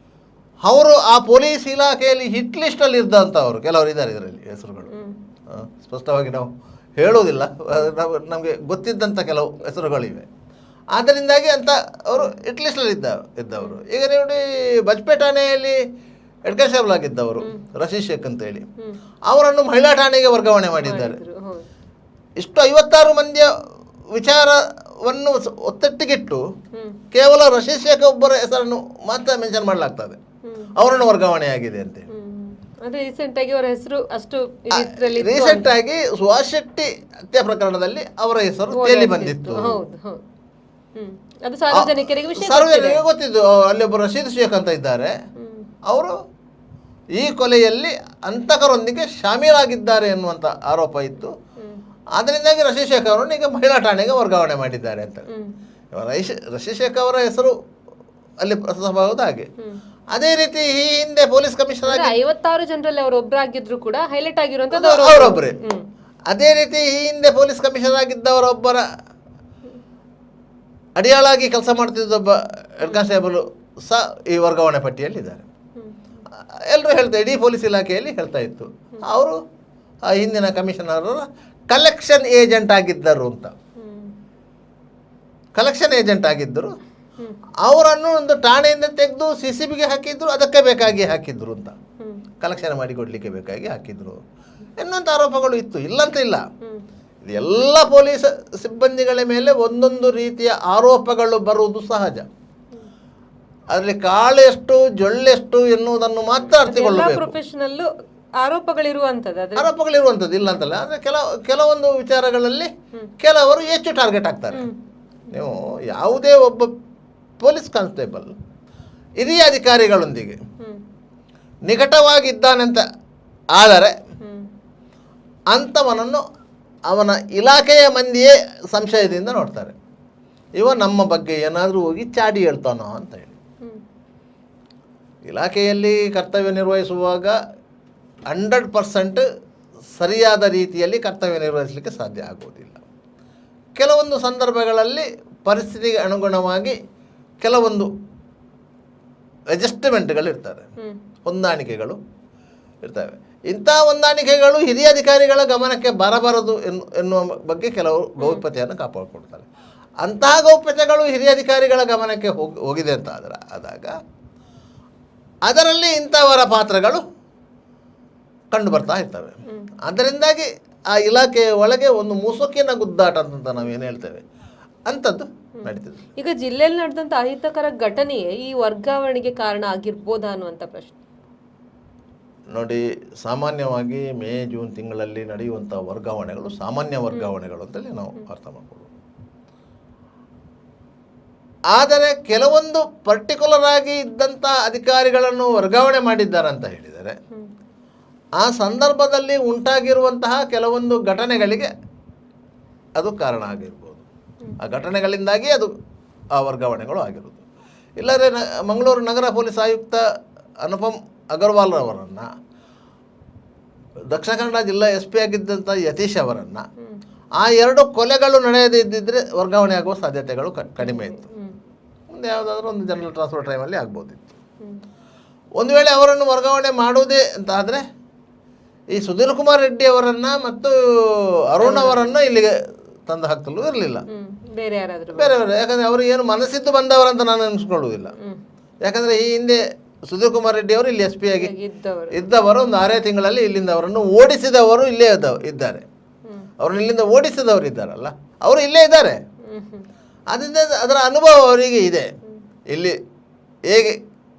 ಅವರು ಆ ಪೊಲೀಸ್ ಇಲಾಖೆಯಲ್ಲಿ ಹಿಟ್ ಲಿಸ್ಟಲ್ಲಿ ಇದ್ದಂಥವರು ಕೆಲವರು ಇದ್ದಾರೆ. ಇದರಲ್ಲಿ ಹೆಸರುಗಳು ಸ್ಪಷ್ಟವಾಗಿ ನಾವು ಹೇಳುವುದಿಲ್ಲ, ನಮಗೆ ಗೊತ್ತಿದ್ದಂಥ ಕೆಲವು ಹೆಸರುಗಳಿವೆ. ಆದ್ದರಿಂದಾಗಿ ಅಂತ ಅವರು ಹಿಟ್ ಲಿಸ್ಟಲ್ಲಿ ಇದ್ದವರು. ಈಗ ನೋಡಿ ಬಜ್ಪೇಟ್ ಠಾಣೆಯಲ್ಲಿ ಹೆಡ್ ಕಾನ್ಸ್ಟೇಬಲ್ ಆಗಿದ್ದವರು ರಶೀದ್ ಶೇಖ್ ಅಂತೇಳಿ, ಅವರನ್ನು ಮಹಿಳಾ ಠಾಣೆಗೆ ವರ್ಗಾವಣೆ ಮಾಡಿದ್ದಾರೆ. ಇಷ್ಟು 56 ಮಂದಿಯ ವಿಚಾರವನ್ನು ಒತ್ತಟ್ಟಿಗಿಟ್ಟು ಕೇವಲ ರಶೀದ್ ಶೇಖ್ ಒಬ್ಬರ ಹೆಸರನ್ನು ಮಾತ್ರ ಮೆನ್ಷನ್ ಮಾಡಲಾಗ್ತದೆ, ಅವರನ್ನು ವರ್ಗಾವಣೆ ಆಗಿದೆ ಅಂತ. ರೀಸೆಂಟ್ ಆಗಿ ಸುಹಾಸ್ ಶೆಟ್ಟಿ ಹತ್ಯೆ ಪ್ರಕರಣದಲ್ಲಿ ಅವರ ಹೆಸರು ತೇಲಿ ಬಂದಿತ್ತು. ಸಾರ್ವಜನಿಕರಿಗೆ ಗೊತ್ತಿದ್ದು. ಅಲ್ಲಿ ಒಬ್ಬರು ರಶೀದ್ ಶೇಖ್ ಅಂತ ಇದ್ದಾರೆ, ಅವರು ಈ ಕೊಲೆಯಲ್ಲಿ ಹಂತಕರೊಂದಿಗೆ ಶಾಮೀಲಾಗಿದ್ದಾರೆ ಎನ್ನುವಂಥ ಆರೋಪ ಇತ್ತು. ಅದರಿಂದಾಗಿ ರಶೀದ್ ಶೇಖ್ ಅವರನ್ನು ಈಗ ಮಹಿಳಾ ಠಾಣೆಗೆ ವರ್ಗಾವಣೆ ಮಾಡಿದ್ದಾರೆ ಅಂತ. ರಶೀದ್ ಶೇಖ್ ಅವರ ಹೆಸರು ಅಲ್ಲಿ ಪ್ರಸ್ತುತವಾಗುವುದು ಹಾಗೆ. ಅದೇ ರೀತಿ ಈ ಹಿಂದೆ ಪೊಲೀಸ್ ಕಮಿಷನರ್ 56 ಜನರಲ್ಲಿ ಅವರೊಬ್ಬರಾಗಿದ್ರು ಕೂಡ ಹೈಲೈಟ್ ಆಗಿರುವಂತದ್ದು ಅವರೊಬ್ಬರೇ. ಅದೇ ರೀತಿ ಈ ಹಿಂದೆ ಪೊಲೀಸ್ ಕಮಿಷನರ್ ಆಗಿದ್ದವರೊಬ್ಬರ ಅಡಿಯಾಳಾಗಿ ಕೆಲಸ ಮಾಡ್ತಿದ್ದೊಬ್ಬ ಹೆಡ್ ಕಾನ್ಸ್ಟೇಬಲ್ ಸಹ ಈ ವರ್ಗಾವಣೆ ಪಟ್ಟಿಯಲ್ಲಿದ್ದಾರೆ. ಎಲ್ಲರೂ ಹೇಳ್ತಾ ಇಡೀ ಪೊಲೀಸ್ ಇಲಾಖೆಯಲ್ಲಿ ಹೇಳ್ತಾ ಇತ್ತು ಅವರು ಆ ಹಿಂದಿನ ಕಮಿಷನರ್ ಕಲೆಕ್ಷನ್ ಏಜೆಂಟ್ ಆಗಿದ್ದರು ಅಂತ. ಕಲೆಕ್ಷನ್ ಏಜೆಂಟ್ ಆಗಿದ್ದರು, ಅವರನ್ನು ಒಂದು ಠಾಣೆಯಿಂದ ತೆಗೆದು CCBಗೆ ಹಾಕಿದ್ರು, ಅದಕ್ಕೆ ಬೇಕಾಗಿ ಹಾಕಿದ್ರು ಅಂತ, ಕಲೆಕ್ಷನ್ ಮಾಡಿಕೊಡ್ಲಿಕ್ಕೆ ಬೇಕಾಗಿ ಹಾಕಿದ್ರು ಎನ್ನುವಂಥ ಆರೋಪಗಳು ಇತ್ತು. ಇಲ್ಲಂತ ಇಲ್ಲ, ಎಲ್ಲ ಪೊಲೀಸ್ ಸಿಬ್ಬಂದಿಗಳ ಮೇಲೆ ಒಂದೊಂದು ರೀತಿಯ ಆರೋಪಗಳು ಬರುವುದು ಸಹಜ. ಅದರಲ್ಲಿ ಕಾಳೆಷ್ಟು ಜೊಳ್ಳೆಷ್ಟು ಎನ್ನುವುದನ್ನು ಮಾತ್ರ ಅರ್ಥಕೊಳ್ಳಬೇಕು. ಪ್ರೊಫೆಷನಲ್ ಆರೋಪಗಳಿರುವಂಥದ್ದು ಇಲ್ಲ ಅಂತಲ್ಲ. ಆದರೆ ಕೆಲವೊಂದು ವಿಚಾರಗಳಲ್ಲಿ ಕೆಲವರು ಹೆಚ್ಚು ಟಾರ್ಗೆಟ್ ಆಗ್ತಾರೆ. ನೀವು ಯಾವುದೇ ಒಬ್ಬ ಪೊಲೀಸ್ ಕಾನ್ಸ್ಟೇಬಲ್ ಹಿರಿಯ ಅಧಿಕಾರಿಗಳೊಂದಿಗೆ ನಿಕಟವಾಗಿದ್ದಾನಂತ ಆದರೆ ಅಂಥವನನ್ನು ಅವನ ಇಲಾಖೆಯ ಮಂದಿಯೇ ಸಂಶಯದಿಂದ ನೋಡ್ತಾರೆ. ಇವ ನಮ್ಮ ಬಗ್ಗೆ ಏನಾದರೂ ಹೋಗಿ ಚಾಡಿ ಹೇಳ್ತಾನೋ ಅಂತ ಹೇಳಿ. ಇಲಾಖೆಯಲ್ಲಿ ಕರ್ತವ್ಯ ನಿರ್ವಹಿಸುವಾಗ 100% ಸರಿಯಾದ ರೀತಿಯಲ್ಲಿ ಕರ್ತವ್ಯ ನಿರ್ವಹಿಸಲಿಕ್ಕೆ ಸಾಧ್ಯ ಆಗುವುದಿಲ್ಲ. ಕೆಲವೊಂದು ಸಂದರ್ಭಗಳಲ್ಲಿ ಪರಿಸ್ಥಿತಿಗೆ ಅನುಗುಣವಾಗಿ ಕೆಲವೊಂದು ಅಡ್ಜಸ್ಟ್ಮೆಂಟ್ಗಳಿರ್ತವೆ, ಹೊಂದಾಣಿಕೆಗಳು ಇರ್ತವೆ. ಇಂಥ ಹೊಂದಾಣಿಕೆಗಳು ಹಿರಿಯ ಅಧಿಕಾರಿಗಳ ಗಮನಕ್ಕೆ ಬರಬಾರದು ಎನ್ನುವ ಬಗ್ಗೆ ಕೆಲವರು ಗೌಪ್ಯತೆಯನ್ನು ಕಾಪಾಡಿಕೊಡ್ತಾರೆ. ಅಂತಹ ಗೌಪ್ಯತೆಗಳು ಹಿರಿಯ ಅಧಿಕಾರಿಗಳ ಗಮನಕ್ಕೆ ಹೋಗಿದೆ ಅಂತ ಆದಾಗ ಅದರಲ್ಲಿ ಇಂಥವರ ಪಾತ್ರಗಳು ಕಂಡು ಬರ್ತಾ ಇರ್ತವೆ. ಅದರಿಂದಾಗಿ ಆ ಇಲಾಖೆಯ ಒಳಗೆ ಒಂದು ಮುಸುಕಿನ ಗುದ್ದಾಟ ಅಂತ ನಾವೇನು ಹೇಳ್ತೇವೆ ಅಂಥದ್ದು ನಡೀತದೆ. ಈಗ ಜಿಲ್ಲೆಯಲ್ಲಿ ನಡೆದಂಥ ಅಹಿತಕರ ಘಟನೆಯೇ ಈ ವರ್ಗಾವಣೆಗೆ ಕಾರಣ ಆಗಿರ್ಬೋದಾ ಅನ್ನುವಂಥ ಪ್ರಶ್ನೆ. ನೋಡಿ, ಸಾಮಾನ್ಯವಾಗಿ ಮೇ ಜೂನ್ ತಿಂಗಳಲ್ಲಿ ನಡೆಯುವಂಥ ವರ್ಗಾವಣೆಗಳು ಸಾಮಾನ್ಯ ವರ್ಗಾವಣೆಗಳು ಅಂತೇಳಿ ನಾವು ಅರ್ಥ ಮಾಡ್ಕೊಳ್ಳೋದು. ಆದರೆ ಕೆಲವೊಂದು ಪರ್ಟಿಕ್ಯುಲರ್ ಆಗಿ ಇದ್ದಂಥ ಅಧಿಕಾರಿಗಳನ್ನು ವರ್ಗಾವಣೆ ಮಾಡಿದ್ದಾರೆ ಅಂತ ಹೇಳಿದರೆ ಆ ಸಂದರ್ಭದಲ್ಲಿ ಉಂಟಾಗಿರುವಂತಹ ಕೆಲವೊಂದು ಘಟನೆಗಳಿಗೆ ಅದು ಕಾರಣ ಆಗಿರ್ಬೋದು. ಆ ಘಟನೆಗಳಿಂದಾಗಿ ಅದು ಆ ವರ್ಗಾವಣೆಗಳು ಆಗಿರೋದು. ಇಲ್ಲದೆ ಮಂಗಳೂರು ನಗರ ಪೊಲೀಸ್ ಆಯುಕ್ತ ಅನುಪಮ್ ಅಗರ್ವಾಲ್ ಅವರನ್ನು, ದಕ್ಷಿಣ ಕನ್ನಡ ಜಿಲ್ಲಾ SP ಆಗಿದ್ದಂಥ ಯತೀಶ್ ಅವರನ್ನು ಆ 2 ಕೊಲೆಗಳು ನಡೆಯದೇ ಇದ್ದಿದ್ದರೆ ವರ್ಗಾವಣೆ ಆಗುವ ಸಾಧ್ಯತೆಗಳು ಕಡಿಮೆ ಇತ್ತು. ಮುಂದೆ ಯಾವುದಾದ್ರೂ ಒಂದು ಜನರಲ್ ಟ್ರಾನ್ಸ್ಫರ್ ಟೈಮಲ್ಲಿ ಆಗ್ಬೋದಿತ್ತು. ಒಂದು ವೇಳೆ ಅವರನ್ನು ವರ್ಗಾವಣೆ ಮಾಡುವುದೇ ಅಂತ ಆದರೆ ಈ ಸುಧೀರ್ ಕುಮಾರ್ ರೆಡ್ಡಿ ಅವರನ್ನು ಮತ್ತು ಅರುಣ್ ಅವರನ್ನು ಇಲ್ಲಿಗೆ ತಂದು ಹಾಕಲು ಇರಲಿಲ್ಲ, ಬೇರೆ ಯಾರಾದರೂ. ಯಾಕಂದರೆ ಅವರು ಏನು ಮನಸ್ಸಿದ್ದು ಬಂದವರಂತ ನಾನು ಅನಿಸ್ಕೊಳ್ಳುವುದಿಲ್ಲ. ಯಾಕಂದರೆ ಈ ಹಿಂದೆ ಸುಧೀರ್ ಕುಮಾರ್ ರೆಡ್ಡಿ ಅವರು ಇಲ್ಲಿ SP ಆಗಿ ಇದ್ದವರು ಒಂದು 6 ತಿಂಗಳಲ್ಲಿ ಇಲ್ಲಿಂದ ಅವರನ್ನು ಓಡಿಸಿದವರು ಇಲ್ಲೇ ಇದ್ದಾರೆ. ಅವ್ರನ್ನ ಇಲ್ಲಿಂದ ಓಡಿಸಿದವರು ಇದ್ದಾರಲ್ಲ, ಅವರು ಇಲ್ಲೇ ಇದ್ದಾರೆ. ಅದರಿಂದ ಅದರ ಅನುಭವ ಅವರಿಗೆ ಇದೆ, ಇಲ್ಲಿ ಹೇಗೆ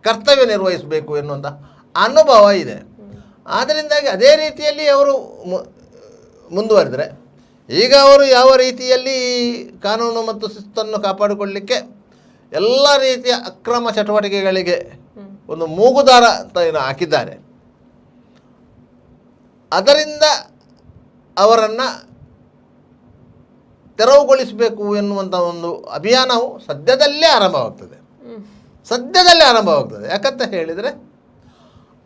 ಕರ್ತವ್ಯ ನಿರ್ವಹಿಸಬೇಕು ಎನ್ನುವಂಥ ಅನುಭವ ಇದೆ. ಆದ್ದರಿಂದಾಗಿ ಅದೇ ರೀತಿಯಲ್ಲಿ ಅವರು ಮುಂದುವರೆದರೆ ಈಗ ಅವರು ಯಾವ ರೀತಿಯಲ್ಲಿ ಕಾನೂನು ಮತ್ತು ಶಿಸ್ತನ್ನು ಕಾಪಾಡಿಕೊಳ್ಳಲಿಕ್ಕೆ ಎಲ್ಲ ರೀತಿಯ ಅಕ್ರಮ ಚಟುವಟಿಕೆಗಳಿಗೆ ಒಂದು ಮೂಗುದಾರ ಅಂತ ಏನು ಹಾಕಿದ್ದಾರೆ, ಅದರಿಂದ ಅವರನ್ನು ತೆರವುಗೊಳಿಸಬೇಕು ಎನ್ನುವಂಥ ಒಂದು ಅಭಿಯಾನವು ಸದ್ಯದಲ್ಲೇ ಆರಂಭವಾಗ್ತದೆ. ಯಾಕಂತ ಹೇಳಿದರೆ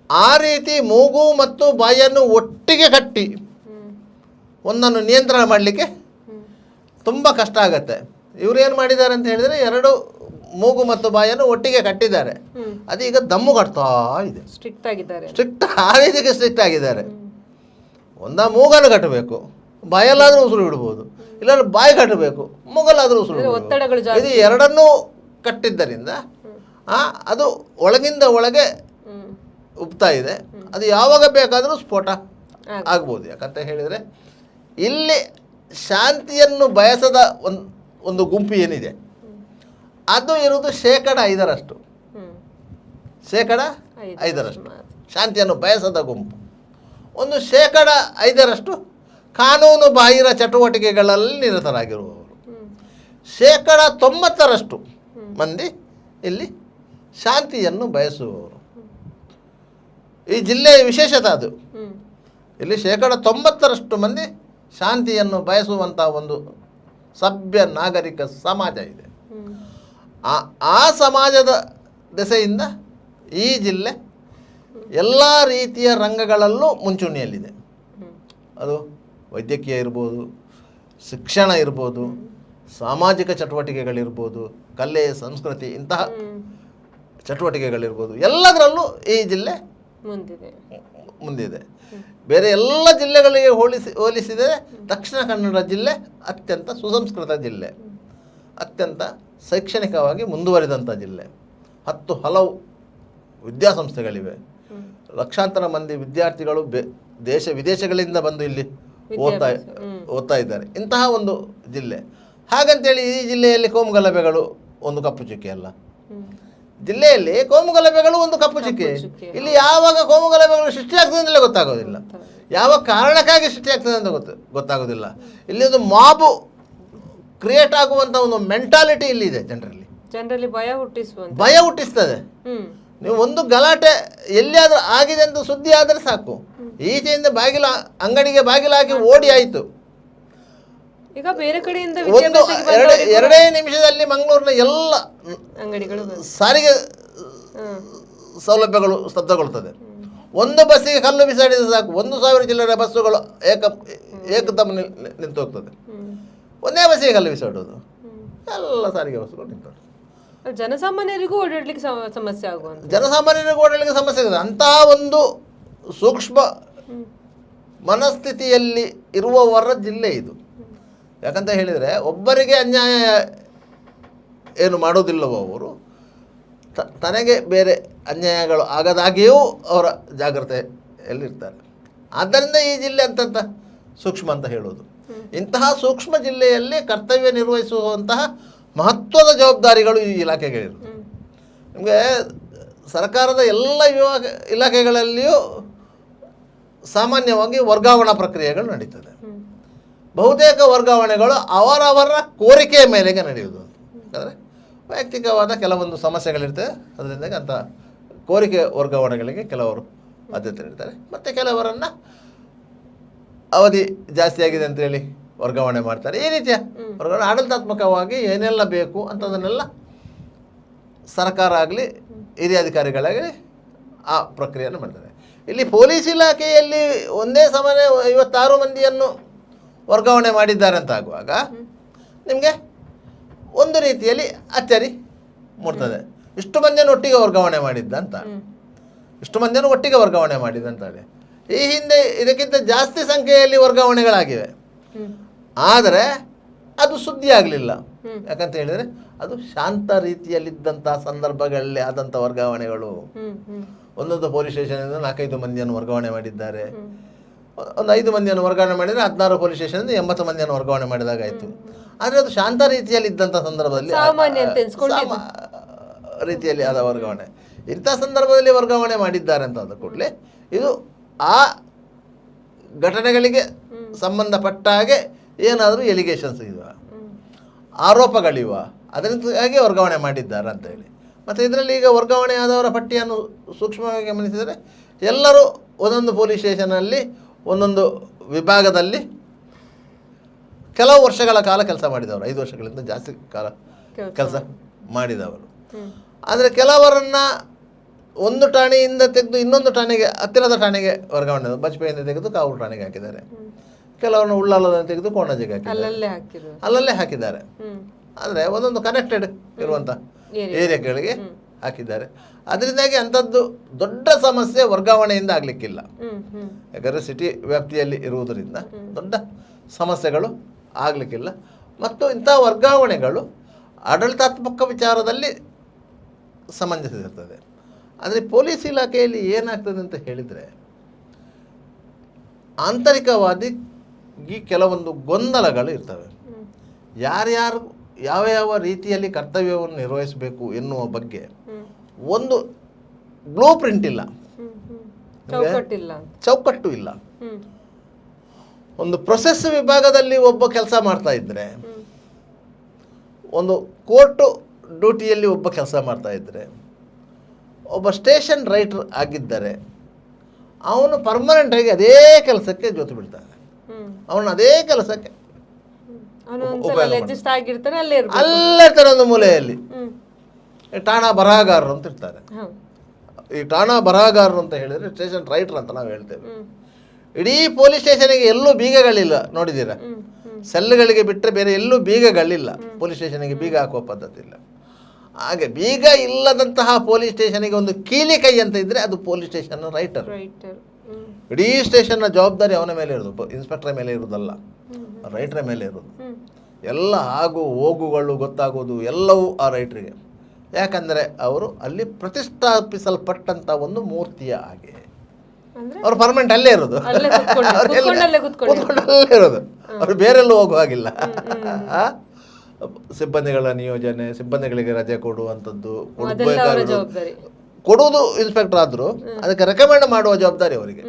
ಆ ರೀತಿ ಮೂಗು ಮತ್ತು ಬಾಯನ್ನು ಒಟ್ಟಿಗೆ ಕಟ್ಟಿ ಒಂದನ್ನು ನಿಯಂತ್ರಣ ಮಾಡಲಿಕ್ಕೆ ತುಂಬ ಕಷ್ಟ ಆಗತ್ತೆ. ಇವರು ಏನು ಮಾಡಿದ್ದಾರೆ ಅಂತ ಹೇಳಿದರೆ 2 ಮೂಗು ಮತ್ತು ಬಾಯನ್ನು ಒಟ್ಟಿಗೆ ಕಟ್ಟಿದ್ದಾರೆ. ಅದೀಗ ದಮ್ಮು ಕಟ್ತಾ ಇದೆ. ಸ್ಟ್ರಿಕ್ಟ್ ಆ ರೀತಿಗೆ ಸ್ಟ್ರಿಕ್ಟ್ ಆಗಿದ್ದಾರೆ. ಮೂಗನ್ನು ಕಟ್ಟಬೇಕು, ಬಾಯಲ್ಲಾದರೂ ಉಸಿರು ಬಿಡ್ಬೋದು, ಇಲ್ಲಾಂದ್ರೆ ಬಾಯಿ ಕಟ್ಟಬೇಕು, ಮೂಗಲ್ಲಾದರೂ ಉಸಿರು ಬಿಡ್ಬೋದು. ಇದು 2 ಕಟ್ಟಿದ್ದರಿಂದ ಅದು ಒಳಗಿಂದ ಒಳಗೆ ಉಬ್ತಾ ಇದೆ. ಅದು ಯಾವಾಗ ಬೇಕಾದರೂ ಸ್ಫೋಟ ಆಗ್ಬೋದು. ಯಾಕಂತ ಹೇಳಿದರೆ ಇಲ್ಲಿ ಶಾಂತಿಯನ್ನು ಬಯಸದ ಒಂದು ಗುಂಪು ಏನಿದೆ ಅದು ಇರುವುದು 5% ಶಾಂತಿಯನ್ನು ಬಯಸದ ಗುಂಪು. ಒಂದು 5% ಕಾನೂನು ಬಾಹಿರ ಚಟುವಟಿಕೆಗಳಲ್ಲಿ ನಿರತರಾಗಿರುವವರು. 90% ಮಂದಿ ಇಲ್ಲಿ ಶಾಂತಿಯನ್ನು ಬಯಸುವವರು. ಈ ಜಿಲ್ಲೆಯ ವಿಶೇಷತೆ ಅದು. ಇಲ್ಲಿ 90% ಮಂದಿ ಶಾಂತಿಯನ್ನು ಬಯಸುವಂಥ ಒಂದು ಸಭ್ಯ ನಾಗರಿಕ ಸಮಾಜ ಇದೆ. ಆ ಸಮಾಜದ ದೆಸೆಯಿಂದ ಈ ಜಿಲ್ಲೆ ಎಲ್ಲ ರೀತಿಯ ರಂಗಗಳಲ್ಲೂ ಮುಂಚೂಣಿಯಲ್ಲಿದೆ. ಅದು ವೈದ್ಯಕೀಯ ಇರ್ಬೋದು, ಶಿಕ್ಷಣ ಇರ್ಬೋದು, ಸಾಮಾಜಿಕ ಚಟುವಟಿಕೆಗಳಿರ್ಬೋದು, ಕಲೆ ಸಂಸ್ಕೃತಿ ಇಂತಹ ಚಟುವಟಿಕೆಗಳಿರ್ಬೋದು, ಎಲ್ಲದರಲ್ಲೂ ಈ ಜಿಲ್ಲೆ ಮುಂದಿದೆ. ಬೇರೆ ಎಲ್ಲ ಜಿಲ್ಲೆಗಳಿಗೆ ಹೋಲಿಸಿದರೆ ದಕ್ಷಿಣ ಕನ್ನಡ ಜಿಲ್ಲೆ ಅತ್ಯಂತ ಸುಸಂಸ್ಕೃತ ಜಿಲ್ಲೆ, ಅತ್ಯಂತ ಶೈಕ್ಷಣಿಕವಾಗಿ ಮುಂದುವರಿದಂಥ ಜಿಲ್ಲೆ. 10 ಹಲವು ವಿದ್ಯಾಸಂಸ್ಥೆಗಳಿವೆ. ಲಕ್ಷಾಂತರ ಮಂದಿ ವಿದ್ಯಾರ್ಥಿಗಳು ದೇಶ ವಿದೇಶಗಳಿಂದ ಬಂದು ಇಲ್ಲಿ ಓದ್ತಾ ಇದ್ದಾರೆ. ಇಂತಹ ಒಂದು ಜಿಲ್ಲೆ. ಹಾಗಂತೇಳಿ ಈ ಜಿಲ್ಲೆಯಲ್ಲಿ ಕೋಮುಗಲಭೆಗಳು ಒಂದು ಕಪ್ಪು ಚುಕ್ಕಿ ಅಲ್ಲ. ಜಿಲ್ಲೆಯಲ್ಲಿ ಕೋಮುಗಲಭೆಗಳು ಒಂದು ಕಪ್ಪು ಚುಕ್ಕಿ. ಇಲ್ಲಿ ಯಾವಾಗ ಕೋಮುಗಲಭೆಗಳು ಸೃಷ್ಟಿಯಾಗ್ತದೆ ಅಂತಲೇ ಗೊತ್ತಾಗೋದಿಲ್ಲ, ಯಾವ ಕಾರಣಕ್ಕಾಗಿ ಸೃಷ್ಟಿಯಾಗ್ತದೆ ಅಂತ ಗೊತ್ತಾಗೋದಿಲ್ಲ. ಇಲ್ಲಿ ಒಂದು ಮಾಬು ಕ್ರಿಯೇಟ್ ಆಗುವಂಥ ಒಂದು ಮೆಂಟಾಲಿಟಿ ಇಲ್ಲಿ ಇದೆ ಜನರಲ್ಲಿ ಭಯ ಹುಟ್ಟಿಸ್ತದೆ. ನೀವು ಒಂದು ಗಲಾಟೆ ಎಲ್ಲಿಯಾದ್ರೂ ಆಗಿದೆ ಅಂತ ಸುದ್ದಿ ಆದರೆ ಸಾಕು, ಈಚೆಯಿಂದ ಅಂಗಡಿಗೆ ಬಾಗಿಲಾಗಿ ಓಡಿ ಆಯಿತು. ಈಗ ಬೇರೆ ಕಡೆಯಿಂದ ಎರಡೇ ನಿಮಿಷದಲ್ಲಿ ಮಂಗಳೂರಿನ ಎಲ್ಲ ಸಾರಿಗೆ ಸೌಲಭ್ಯಗಳು ಸ್ತಬ್ಧಗೊಳ್ತದೆ. ಒಂದು ಬಸ್ಸಿಗೆ ಕಲ್ಲು ಬಿಸಾಡಿದ್ರೆ ಸಾಕು, 1,000 ಚಿಲ್ಲರೆ ಬಸ್ಸುಗಳು ಏಕದಮ್ ನಿಂತು ಹೋಗ್ತದೆ. ಒಂದೇ ಬಸ್ಸಿಗೆ ಕಲ್ಲು ಬಿಸಾಡೋದು, ಎಲ್ಲ ಸಾರಿಗೆ ಬಸ್ಸುಗಳು ನಿಂತು. ಜನಸಾಮಾನ್ಯರಿಗೂ ಓಡಾಡ್ಲಿಕ್ಕೆ ಸಮಸ್ಯೆ ಆಗುವಂತ, ಜನಸಾಮಾನ್ಯರಿಗೂ ಓಡಾಡಲಿಕ್ಕೆ ಸಮಸ್ಯೆ ಆಗುತ್ತೆ. ಅಂತಹ ಒಂದು ಸೂಕ್ಷ್ಮ ಮನಸ್ಥಿತಿಯಲ್ಲಿ ಇರುವವರ ಜಿಲ್ಲೆ ಇದು. ಯಾಕಂತ ಹೇಳಿದರೆ, ಒಬ್ಬರಿಗೆ ಅನ್ಯಾಯ ಏನು ಮಾಡೋದಿಲ್ಲವೋ ಅವರು ತನಗೆ ಬೇರೆ ಅನ್ಯಾಯಗಳು ಆಗದಾಗಿಯೂ ಅವರ ಜಾಗ್ರತೆಯಲ್ಲಿರ್ತಾರೆ. ಆದ್ದರಿಂದ ಈ ಜಿಲ್ಲೆ ಅಂತಂತ ಸೂಕ್ಷ್ಮ ಅಂತ ಹೇಳೋದು. ಇಂತಹ ಸೂಕ್ಷ್ಮ ಜಿಲ್ಲೆಯಲ್ಲಿ ಕರ್ತವ್ಯ ನಿರ್ವಹಿಸುವಂತಹ ಮಹತ್ವದ ಜವಾಬ್ದಾರಿಗಳು ಈ ಇಲಾಖೆಗಳಿರುತ್ತೆ. ನಿಮಗೆ ಸರ್ಕಾರದ ಎಲ್ಲ ಇಲಾಖೆಗಳಲ್ಲಿಯೂ ಸಾಮಾನ್ಯವಾಗಿ ವರ್ಗಾವಣಾ ಪ್ರಕ್ರಿಯೆಗಳು ನಡೀತದೆ. ಬಹುತೇಕ ವರ್ಗಾವಣೆಗಳು ಅವರವರ ಕೋರಿಕೆಯ ಮೇಲೆಗೆ ನಡೆಯುವುದು. ಅಂದರೆ ವೈಯಕ್ತಿಕವಾದ ಕೆಲವೊಂದು ಸಮಸ್ಯೆಗಳಿರ್ತದೆ, ಅದರಿಂದ ಅಂಥ ಕೋರಿಕೆ ವರ್ಗಾವಣೆಗಳಿಗೆ ಕೆಲವರು ಆದ್ಯತೆ ನೀಡ್ತಾರೆ. ಮತ್ತು ಕೆಲವರನ್ನು ಅವಧಿ ಜಾಸ್ತಿ ಆಗಿದೆ ಅಂತೇಳಿ ವರ್ಗಾವಣೆ ಮಾಡ್ತಾರೆ. ಈ ರೀತಿಯ ವರ್ಗಾವಣೆ ಆಡಳಿತಾತ್ಮಕವಾಗಿ ಏನೆಲ್ಲ ಬೇಕು ಅಂಥದನ್ನೆಲ್ಲ ಸರ್ಕಾರ ಆಗಲಿ ಹಿರಿಯ ಅಧಿಕಾರಿಗಳಾಗಲಿ ಆ ಪ್ರಕ್ರಿಯೆಯನ್ನು ಮಾಡ್ತಾರೆ. ಇಲ್ಲಿ ಪೊಲೀಸ್ ಇಲಾಖೆಯಲ್ಲಿ ಒಂದೇ ಸಮನೆ 56 ಮಂದಿಯನ್ನು ವರ್ಗಾವಣೆ ಮಾಡಿದ್ದಾರೆ ಅಂತ ಆಗುವಾಗ ನಿಮಗೆ ಒಂದು ರೀತಿಯಲ್ಲಿ ಅಚ್ಚರಿ ಮೂಡ್ತದೆ. ಇಷ್ಟು ಮಂದಿಯನ್ನು ಒಟ್ಟಿಗೆ ವರ್ಗಾವಣೆ ಮಾಡಿದ್ದ ಅಂತ, ಇಷ್ಟು ಮಂದಿಯನ್ನು ಒಟ್ಟಿಗೆ ವರ್ಗಾವಣೆ ಮಾಡಿದ್ದ ಅಂತೇಳಿ. ಈ ಹಿಂದೆ ಇದಕ್ಕಿಂತ ಜಾಸ್ತಿ ಸಂಖ್ಯೆಯಲ್ಲಿ ವರ್ಗಾವಣೆಗಳಾಗಿವೆ, ಆದರೆ ಅದು ಸುದ್ದಿ ಆಗಲಿಲ್ಲ. ಯಾಕಂತ ಹೇಳಿದರೆ ಅದು ಶಾಂತ ರೀತಿಯಲ್ಲಿದ್ದಂಥ ಸಂದರ್ಭಗಳಲ್ಲಿ ಆದಂಥ ವರ್ಗಾವಣೆಗಳು. ಒಂದೊಂದು ಪೊಲೀಸ್ ಸ್ಟೇಷನಿಂದ 4-5 ಮಂದಿಯನ್ನು ವರ್ಗಾವಣೆ ಮಾಡಿದ್ದಾರೆ. ಒಂದು 5 ಮಂದಿಯನ್ನು ವರ್ಗಾವಣೆ ಮಾಡಿದರೆ 16 ಪೊಲೀಸ್ ಸ್ಟೇಷನಿಂದ 80 ಮಂದಿಯನ್ನು ವರ್ಗಾವಣೆ ಮಾಡಿದಾಗಾಯಿತು. ಆದರೆ ಅದು ಶಾಂತ ರೀತಿಯಲ್ಲಿ ಇದ್ದಂಥ ಸಂದರ್ಭದಲ್ಲಿ ರೀತಿಯಲ್ಲಿ ಆದ ವರ್ಗಾವಣೆ. ಇಂಥ ಸಂದರ್ಭದಲ್ಲಿ ವರ್ಗಾವಣೆ ಮಾಡಿದ್ದಾರೆ ಅಂತ ಆದ ಕೂಡಲೇ ಇದು ಆ ಘಟನೆಗಳಿಗೆ ಸಂಬಂಧಪಟ್ಟ ಹಾಗೆ ಏನಾದರೂ ಎಲಿಗೇಷನ್ಸ್ ಇವ, ಆರೋಪಗಳಿವ, ಅದರಿಂದಾಗಿ ವರ್ಗಾವಣೆ ಮಾಡಿದ್ದಾರೆ ಅಂತೇಳಿ. ಮತ್ತು ಇದರಲ್ಲಿ ಈಗ ವರ್ಗಾವಣೆ ಆದವರ ಪಟ್ಟಿಯನ್ನು ಸೂಕ್ಷ್ಮವಾಗಿ ಗಮನಿಸಿದರೆ ಎಲ್ಲರೂ ಒಂದೊಂದು ಪೊಲೀಸ್ ಸ್ಟೇಷನಲ್ಲಿ ಒಂದೊಂದು ವಿಭಾಗದಲ್ಲಿ ಕೆಲವು ವರ್ಷಗಳ ಕಾಲ ಕೆಲಸ ಮಾಡಿದವರು, 5 ವರ್ಷಗಳಿಂದ ಜಾಸ್ತಿ ಕಾಲ ಕೆಲಸ ಮಾಡಿದವರು. ಆದರೆ ಕೆಲವರನ್ನು ಒಂದು ಠಾಣೆಯಿಂದ ತೆಗೆದು ಇನ್ನೊಂದು ಠಾಣೆಗೆ, ಹತ್ತಿರದ ಠಾಣೆಗೆ ವರ್ಗಾವಣೆ, ಬಜ್ಪೆಯಿಂದ ತೆಗೆದು ಕಾವೂರು ಠಾಣೆಗೆ ಹಾಕಿದ್ದಾರೆ. ಕೆಲವರನ್ನು ಉಳ್ಳಾಲದಲ್ಲಿ ತೆಗೆದು ಕೋಣಜಿಗೆ ಅಲ್ಲಲ್ಲೇ ಹಾಕಿದ್ದಾರೆ. ಅಂದರೆ ಒಂದೊಂದು ಕನೆಕ್ಟೆಡ್ ಇರುವಂಥ ಏರಿಯಾಗಳಿಗೆ ಹಾಕಿದ್ದಾರೆ. ಅದರಿಂದಾಗಿ ಅಂಥದ್ದು ದೊಡ್ಡ ಸಮಸ್ಯೆ ವರ್ಗಾವಣೆಯಿಂದ ಆಗಲಿಕ್ಕಿಲ್ಲ. ಯಾಕಂದರೆ ಸಿಟಿ ವ್ಯಾಪ್ತಿಯಲ್ಲಿ ಇರುವುದರಿಂದ ದೊಡ್ಡ ಸಮಸ್ಯೆಗಳು ಆಗಲಿಕ್ಕಿಲ್ಲ. ಮತ್ತು ಇಂಥ ವರ್ಗಾವಣೆಗಳು ಆಡಳಿತಾತ್ಮಕ ವಿಚಾರದಲ್ಲಿ ಸಮಂಜಸವಿರ್ತದೆ. ಆದರೆ ಪೊಲೀಸ್ ಇಲಾಖೆಯಲ್ಲಿ ಏನಾಗ್ತದೆ ಅಂತ ಹೇಳಿದರೆ, ಆಂತರಿಕವಾದಿ ಕೆಲವೊಂದು ಗೊಂದಲಗಳು ಇರ್ತವೆ. ಯಾರ್ಯಾರು ಯಾವ ಯಾವ ರೀತಿಯಲ್ಲಿ ಕರ್ತವ್ಯವನ್ನು ನಿರ್ವಹಿಸಬೇಕು ಎನ್ನುವ ಬಗ್ಗೆ ಒಂದು ಬ್ಲೂ ಪ್ರಿಂಟ್ ಇಲ್ಲ, ಚೌಕಟ್ಟು ಇಲ್ಲ. ಒಂದು ಪ್ರೊಸೆಸ್ ವಿಭಾಗದಲ್ಲಿ ಒಬ್ಬ ಕೆಲಸ ಮಾಡ್ತಾ ಇದ್ದರೆ, ಒಂದು ಕೋರ್ಟು ಡ್ಯೂಟಿಯಲ್ಲಿ ಒಬ್ಬ ಕೆಲಸ ಮಾಡ್ತಾ ಇದ್ದರೆ, ಒಬ್ಬ ಸ್ಟೇಷನ್ ರೈಟರ್ ಆಗಿದ್ದರೆ ಅವನು ಪರ್ಮನೆಂಟ್ ಆಗಿ ಅದೇ ಕೆಲಸಕ್ಕೆ ಜೊತೆ ಬಿಡ್ತಾನೆ. ಅವನು ಅದೇ ಕೆಲಸಕ್ಕೆ ಅಲ್ಲಿರ್ತಾರೆ. ಒಂದು ಮೂಲೆಯಲ್ಲಿ ಠಾಣಾ ಬರಹಗಾರರು ಅಂತ ಇರ್ತಾರೆ. ಈ ಠಾಣಾ ಬರಹಗಾರರು ಅಂತ ಹೇಳಿದ್ರೆ ಸ್ಟೇಷನ್ ರೈಟರ್ ಅಂತ ನಾವು ಹೇಳ್ತೇವೆ. ಇಡೀ ಪೊಲೀಸ್ ಸ್ಟೇಷನಿಗೆ ಎಲ್ಲೂ ಬೀಗಗಳಿಲ್ಲ, ನೋಡಿದ್ದೀರಾ? ಸೆಲ್ಗಳಿಗೆ ಬಿಟ್ಟರೆ ಬೇರೆ ಎಲ್ಲೂ ಬೀಗಗಳಿಲ್ಲ. ಪೊಲೀಸ್ ಸ್ಟೇಷನ್ಗೆ ಬೀಗ ಹಾಕುವ ಪದ್ಧತಿ ಇಲ್ಲ. ಹಾಗೆ ಬೀಗ ಇಲ್ಲದಂತಹ ಪೊಲೀಸ್ ಸ್ಟೇಷನ್ಗೆ ಒಂದು ಕೀಲಿ ಕೈ ಅಂತ ಇದ್ದರೆ ಅದು ಪೊಲೀಸ್ ಸ್ಟೇಷನ್ ರೈಟರ್. ಇಡೀ ಸ್ಟೇಷನ್ನ ಜವಾಬ್ದಾರಿ ಅವನ ಮೇಲೆ ಇರೋದು, ಇನ್ಸ್ಪೆಕ್ಟರ್ ಮೇಲೆ ಇರೋದಲ್ಲ, ರೈಟ್ರ ಮೇಲೆ ಇರೋದು. ಎಲ್ಲ ಆಗು ಹೋಗುಗಳು ಗೊತ್ತಾಗೋದು ಎಲ್ಲವೂ ಆ ರೈಟ್ರಿಗೆ. ಯಾಕಂದರೆ ಅವರು ಅಲ್ಲಿ ಪ್ರತಿಷ್ಠಾಪಿಸಲ್ಪಟ್ಟಂಥ ಒಂದು ಮೂರ್ತಿಯ ಹಾಗೆ ಅವರು ಪರ್ಮನೆಂಟ್ ಅಲ್ಲೇ ಇರೋದು, ಕೂತ್ಕೊಂಡಲ್ಲೇ ಇರೋದು, ಅವರು ಬೇರೆಲ್ಲೂ ಹೋಗುವ ಹಾಗಿಲ್ಲ. ಸಿಬ್ಬಂದಿಗಳ ನಿಯೋಜನೆ, ಸಿಬ್ಬಂದಿಗಳಿಗೆ ರಜೆ ಕೊಡುವಂಥದ್ದು, ಕೊಡುವುದು ಇನ್ಸ್ಪೆಕ್ಟರ್ ಆದರೂ ಅದಕ್ಕೆ ರೆಕಮೆಂಡ್ ಮಾಡುವ ಜವಾಬ್ದಾರಿ ಅವರಿಗೆ.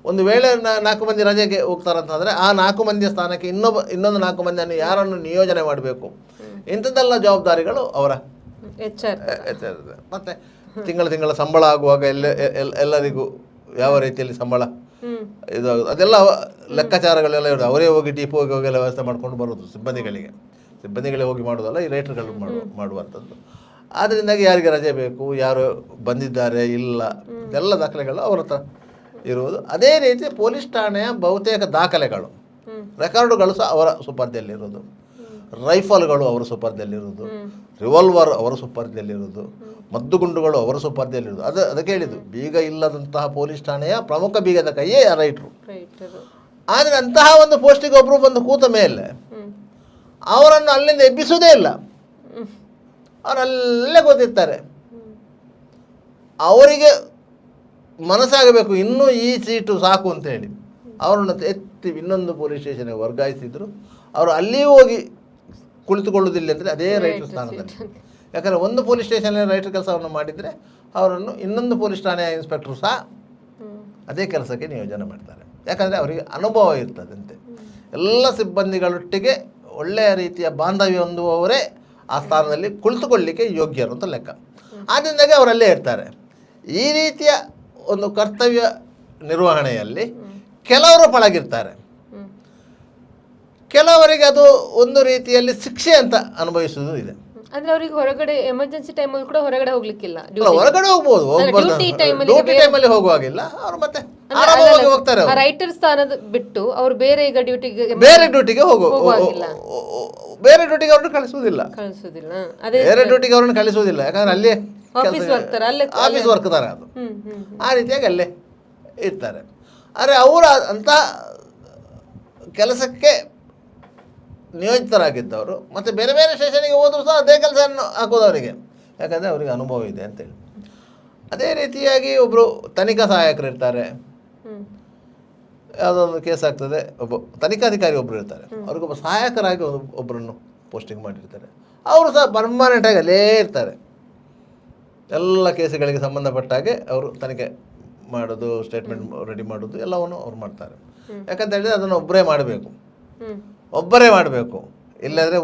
ಒಂದು ವೇಳೆ 4 ಮಂದಿ ರಜೆಗೆ ಹೋಗ್ತಾರಂತಂದರೆ ಆ 4 ಮಂದಿಯ ಸ್ಥಾನಕ್ಕೆ ಇನ್ನೊಂದು 4 ಮಂದಿಯನ್ನು ಯಾರನ್ನು ನಿಯೋಜನೆ ಮಾಡಬೇಕು, ಇಂಥದ್ದೆಲ್ಲ ಜವಾಬ್ದಾರಿಗಳು ಅವರ ಹೆಚ್ಚಿರುತ್ತೆ. ಮತ್ತು ತಿಂಗಳ ಸಂಬಳ ಆಗುವಾಗ ಎಲ್ಲರಿಗೂ ಯಾವ ರೀತಿಯಲ್ಲಿ ಸಂಬಳ ಇದು ಅದೆಲ್ಲ ಲೆಕ್ಕಾಚಾರಗಳೆಲ್ಲ ಇರೋದು. ಅವರೇ ಹೋಗಿ ಡಿಪೋಗೆ ಹೋಗಿ ಎಲ್ಲ ವ್ಯವಸ್ಥೆ ಮಾಡ್ಕೊಂಡು ಬರೋದು ಸಿಬ್ಬಂದಿಗಳೇ ಹೋಗಿ ಮಾಡೋದಲ್ಲ, ಈ ರೈಟರ್ಗಳು ಮಾಡುವಂಥದ್ದು. ಆದ್ದರಿಂದಾಗಿ ಯಾರಿಗೆ ರಜೆ ಬೇಕು, ಯಾರು ಬಂದಿದ್ದಾರೆ ಇಲ್ಲ, ಎಲ್ಲ ದಾಖಲೆಗಳು ಅವರ ಹತ್ರ ಇರುವುದು. ಅದೇ ರೀತಿ ಪೊಲೀಸ್ ಠಾಣೆಯ ಬಹುತೇಕ ದಾಖಲೆಗಳು, ರೆಕಾರ್ಡುಗಳು ಸಹ ಅವರ ಸುಪರ್ದಿಯಲ್ಲಿರೋದು, ರೈಫಲ್ಗಳು ಅವರ ಸುಪರ್ದಿಯಲ್ಲಿರೋದು, ರಿವಾಲ್ವರ್ ಅವರ ಸುಪರ್ದಿಯಲ್ಲಿರೋದು, ಮದ್ದುಗುಂಡುಗಳು ಅವರ ಸುಪರ್ದಿಯಲ್ಲಿರೋದು. ಅದಕ್ಕೆ ಹೇಳಿದ್ದು, ಬೀಗ ಇಲ್ಲದಂತಹ ಪೊಲೀಸ್ ಠಾಣೆಯ ಪ್ರಮುಖ ಬೀಗದ ಕೈಯೇ ರೈಟ್ರು. ಆದರೆ ಅಂತಹ ಒಂದು ಪೋಸ್ಟಿಗೆ ಒಬ್ಬರು ಬಂದು ಕೂತ ಮೇಲೆ ಅವರನ್ನು ಅಲ್ಲಿಂದ ಎಬ್ಬಿಸುವುದೇ ಇಲ್ಲ, ಅವರಲ್ಲೇ ಗೊತ್ತಿರ್ತಾರೆ. ಅವರಿಗೆ ಮನಸ್ಸಾಗಬೇಕು ಇನ್ನೂ ಈ ಸೀಟು ಸಾಕು ಅಂತ ಹೇಳಿ ಅವರನ್ನು ಎತ್ತಿ ಇನ್ನೊಂದು ಪೊಲೀಸ್ ಸ್ಟೇಷನ್ಗೆ ವರ್ಗಾಯಿಸಿದ್ರು. ಅವರು ಅಲ್ಲಿಯೂ ಹೋಗಿ ಕುಳಿತುಕೊಳ್ಳುವುದಿಲ್ಲ ಅಂದರೆ ಅದೇ ರೈಟರ್ ಸ್ಥಾನದಲ್ಲಿ. ಯಾಕಂದರೆ ಒಂದು ಪೊಲೀಸ್ ಸ್ಟೇಷನಲ್ಲಿ ರೈಟರ್ ಕೆಲಸವನ್ನು ಮಾಡಿದರೆ ಅವರನ್ನು ಇನ್ನೊಂದು ಪೊಲೀಸ್ ಠಾಣೆಯ ಇನ್ಸ್ಪೆಕ್ಟ್ರು ಸಹ ಅದೇ ಕೆಲಸಕ್ಕೆ ನಿಯೋಜನೆ ಮಾಡ್ತಾರೆ. ಯಾಕಂದರೆ ಅವರಿಗೆ ಅನುಭವ ಇರ್ತದಂತೆ. ಎಲ್ಲ ಸಿಬ್ಬಂದಿಗಳೊಟ್ಟಿಗೆ ಒಳ್ಳೆಯ ರೀತಿಯ ಬಾಂಧವ್ಯ ಹೊಂದುವವರೇ ಆ ಸ್ಥಾನದಲ್ಲಿ ಕುಳಿತುಕೊಳ್ಳಲಿಕ್ಕೆ ಯೋಗ್ಯರು ಅಂತ ಲೆಕ್ಕ. ಆದ್ದರಿಂದಾಗಿ ಅವರಲ್ಲೇ ಇರ್ತಾರೆ. ಈ ರೀತಿಯ ಒಂದು ಕರ್ತವ್ಯ ನಿರ್ವಹಣೆಯಲ್ಲಿ ಕೆಲವರು ಪಳಗಿರ್ತಾರೆ, ಕೆಲವರಿಗೆ ಅದು ಒಂದು ರೀತಿಯಲ್ಲಿ ಶಿಕ್ಷೆ ಅಂತ ಅನುಭವಿಸುವುದು ಇದೆ. ಅಂದ್ರೆ ಅವರಿಗೆ ಹೊರಗಡೆ ಎಮರ್ಜೆನ್ಸಿ ಟೈಮಲ್ಲಿ ಕೂಡ ಹೊರಗಡೆ ಹೋಗ್ಲಿಕ್ಕಿಲ್ಲ, ಹೊರಗಡೆ ಹೋಗ್ಬೋದು, ಡ್ಯೂಟಿ ಟೈಮಲ್ಲಿ ಹೋಗುವಾಗಿಲ್ಲ, ಅವರು ಮತ್ತೆ ಆರಾಮವಾಗಿ ಹೋಗ್ತಾರೆ. ರೈಟರ್ ಸ್ಥಾನದ ಬಿಟ್ಟು ಅವರು ಬೇರೆ ಈಗ ಡ್ಯೂಟಿಗೆ ಬೇರೆ ಡ್ಯೂಟಿಗೆ ಬೇರೆ ಡ್ಯೂಟಿಗೆ ಅವ್ರನ್ನ ಕಳಿಸುವುದಿಲ್ಲ, ಬೇರೆ ಡ್ಯೂಟಿಗೆ ಅವ್ರನ್ನ ಕಳಿಸುವುದಿಲ್ಲ. ಯಾಕಂದ್ರೆ ಅಲ್ಲೇ ಆಫೀಸ್ ವರ್ಕ್ ತರ ಅದು, ಆ ರೀತಿಯಾಗಿ ಅಲ್ಲೇ ಇರ್ತಾರೆ. ಆದರೆ ಅವರು ಅಂಥ ಕೆಲಸಕ್ಕೆ ನಿಯೋಜಿತರಾಗಿದ್ದವರು ಮತ್ತು ಬೇರೆ ಬೇರೆ ಸ್ಟೇಷನಿಗೆ ಹೋದರೂ ಸಹ ಅದೇ ಕೆಲಸವನ್ನು ಹಾಕೋದು ಅವರಿಗೆ, ಯಾಕಂದರೆ ಅವರಿಗೆ ಅನುಭವ ಇದೆ ಅಂತೇಳಿ. ಅದೇ ರೀತಿಯಾಗಿ ಒಬ್ಬರು ತನಿಖಾ ಸಹಾಯಕರು ಇರ್ತಾರೆ. ಯಾವುದೊಂದು ಕೇಸ್ ಆಗ್ತದೆ, ಒಬ್ಬ ತನಿಖಾಧಿಕಾರಿ ಒಬ್ಬರು ಇರ್ತಾರೆ, ಅವ್ರಿಗೊಬ್ಬ ಸಹಾಯಕರಾಗಿ ಒಬ್ಬರನ್ನು ಪೋಸ್ಟಿಂಗ್ ಮಾಡಿರ್ತಾರೆ. ಅವರು ಸಹ ಪರ್ಮನೆಂಟಾಗಿ ಅಲ್ಲೇ ಇರ್ತಾರೆ. ಎಲ್ಲ ಕೇಸುಗಳಿಗೆ ಸಂಬಂಧಪಟ್ಟ ಹಾಗೆ ಅವರು ತನಿಖೆ ಮಾಡೋದು, ಸ್ಟೇಟ್ಮೆಂಟ್ ರೆಡಿ ಮಾಡೋದು ಎಲ್ಲವನ್ನು ಅವ್ರು ಮಾಡ್ತಾರೆ. ಯಾಕಂತ ಹೇಳಿದರೆ ಅದನ್ನು ಒಬ್ಬರೇ ಮಾಡಬೇಕು. ಇಲ್ಲಂದರೆ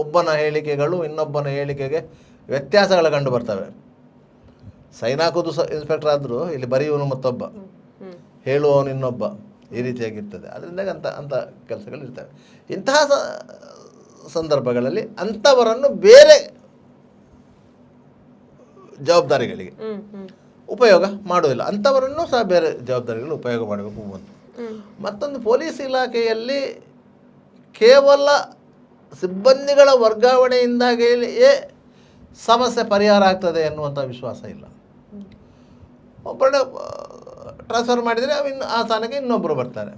ಒಬ್ಬನ ಹೇಳಿಕೆಗಳು ಇನ್ನೊಬ್ಬನ ಹೇಳಿಕೆಗೆ ವ್ಯತ್ಯಾಸಗಳು ಕಂಡು ಬರ್ತವೆ. ಸೈನ್ ಹಾಕೋದು ಇನ್ಸ್ಪೆಕ್ಟರ್ ಆದರೂ ಇಲ್ಲಿ ಬರೆಯುವನು ಮತ್ತೊಬ್ಬ, ಹೇಳುವವನು ಇನ್ನೊಬ್ಬ, ಈ ರೀತಿಯಾಗಿರ್ತದೆ. ಅದರಿಂದಾಗಿ ಅಂಥ ಕೆಲಸಗಳು ಇರ್ತವೆ. ಇಂತಹ ಸಂದರ್ಭಗಳಲ್ಲಿ ಅಂಥವರನ್ನು ಬೇರೆ ಜವಾಬ್ದಾರಿಗಳಿಗೆ ಉಪಯೋಗ ಮಾಡೋದಿಲ್ಲ, ಅಂಥವರನ್ನು ಸಹ ಬೇರೆ ಜವಾಬ್ದಾರಿಗಳು ಉಪಯೋಗ ಮಾಡಬೇಕು. ಮತ್ತೊಂದು, ಪೊಲೀಸ್ ಇಲಾಖೆಯಲ್ಲಿ ಕೇವಲ ಸಿಬ್ಬಂದಿಗಳ ವರ್ಗಾವಣೆಯಿಂದಾಗಿಯೇ ಸಮಸ್ಯೆ ಪರಿಹಾರ ಆಗ್ತದೆ ಎನ್ನುವಂಥ ವಿಶ್ವಾಸ ಇಲ್ಲ. ಒಬ್ಬರನ್ನ ಟ್ರಾನ್ಸ್ಫರ್ ಮಾಡಿದರೆ ಆ ಸ್ಥಾನಕ್ಕೆ ಇನ್ನೊಬ್ಬರು ಬರ್ತಾರೆ.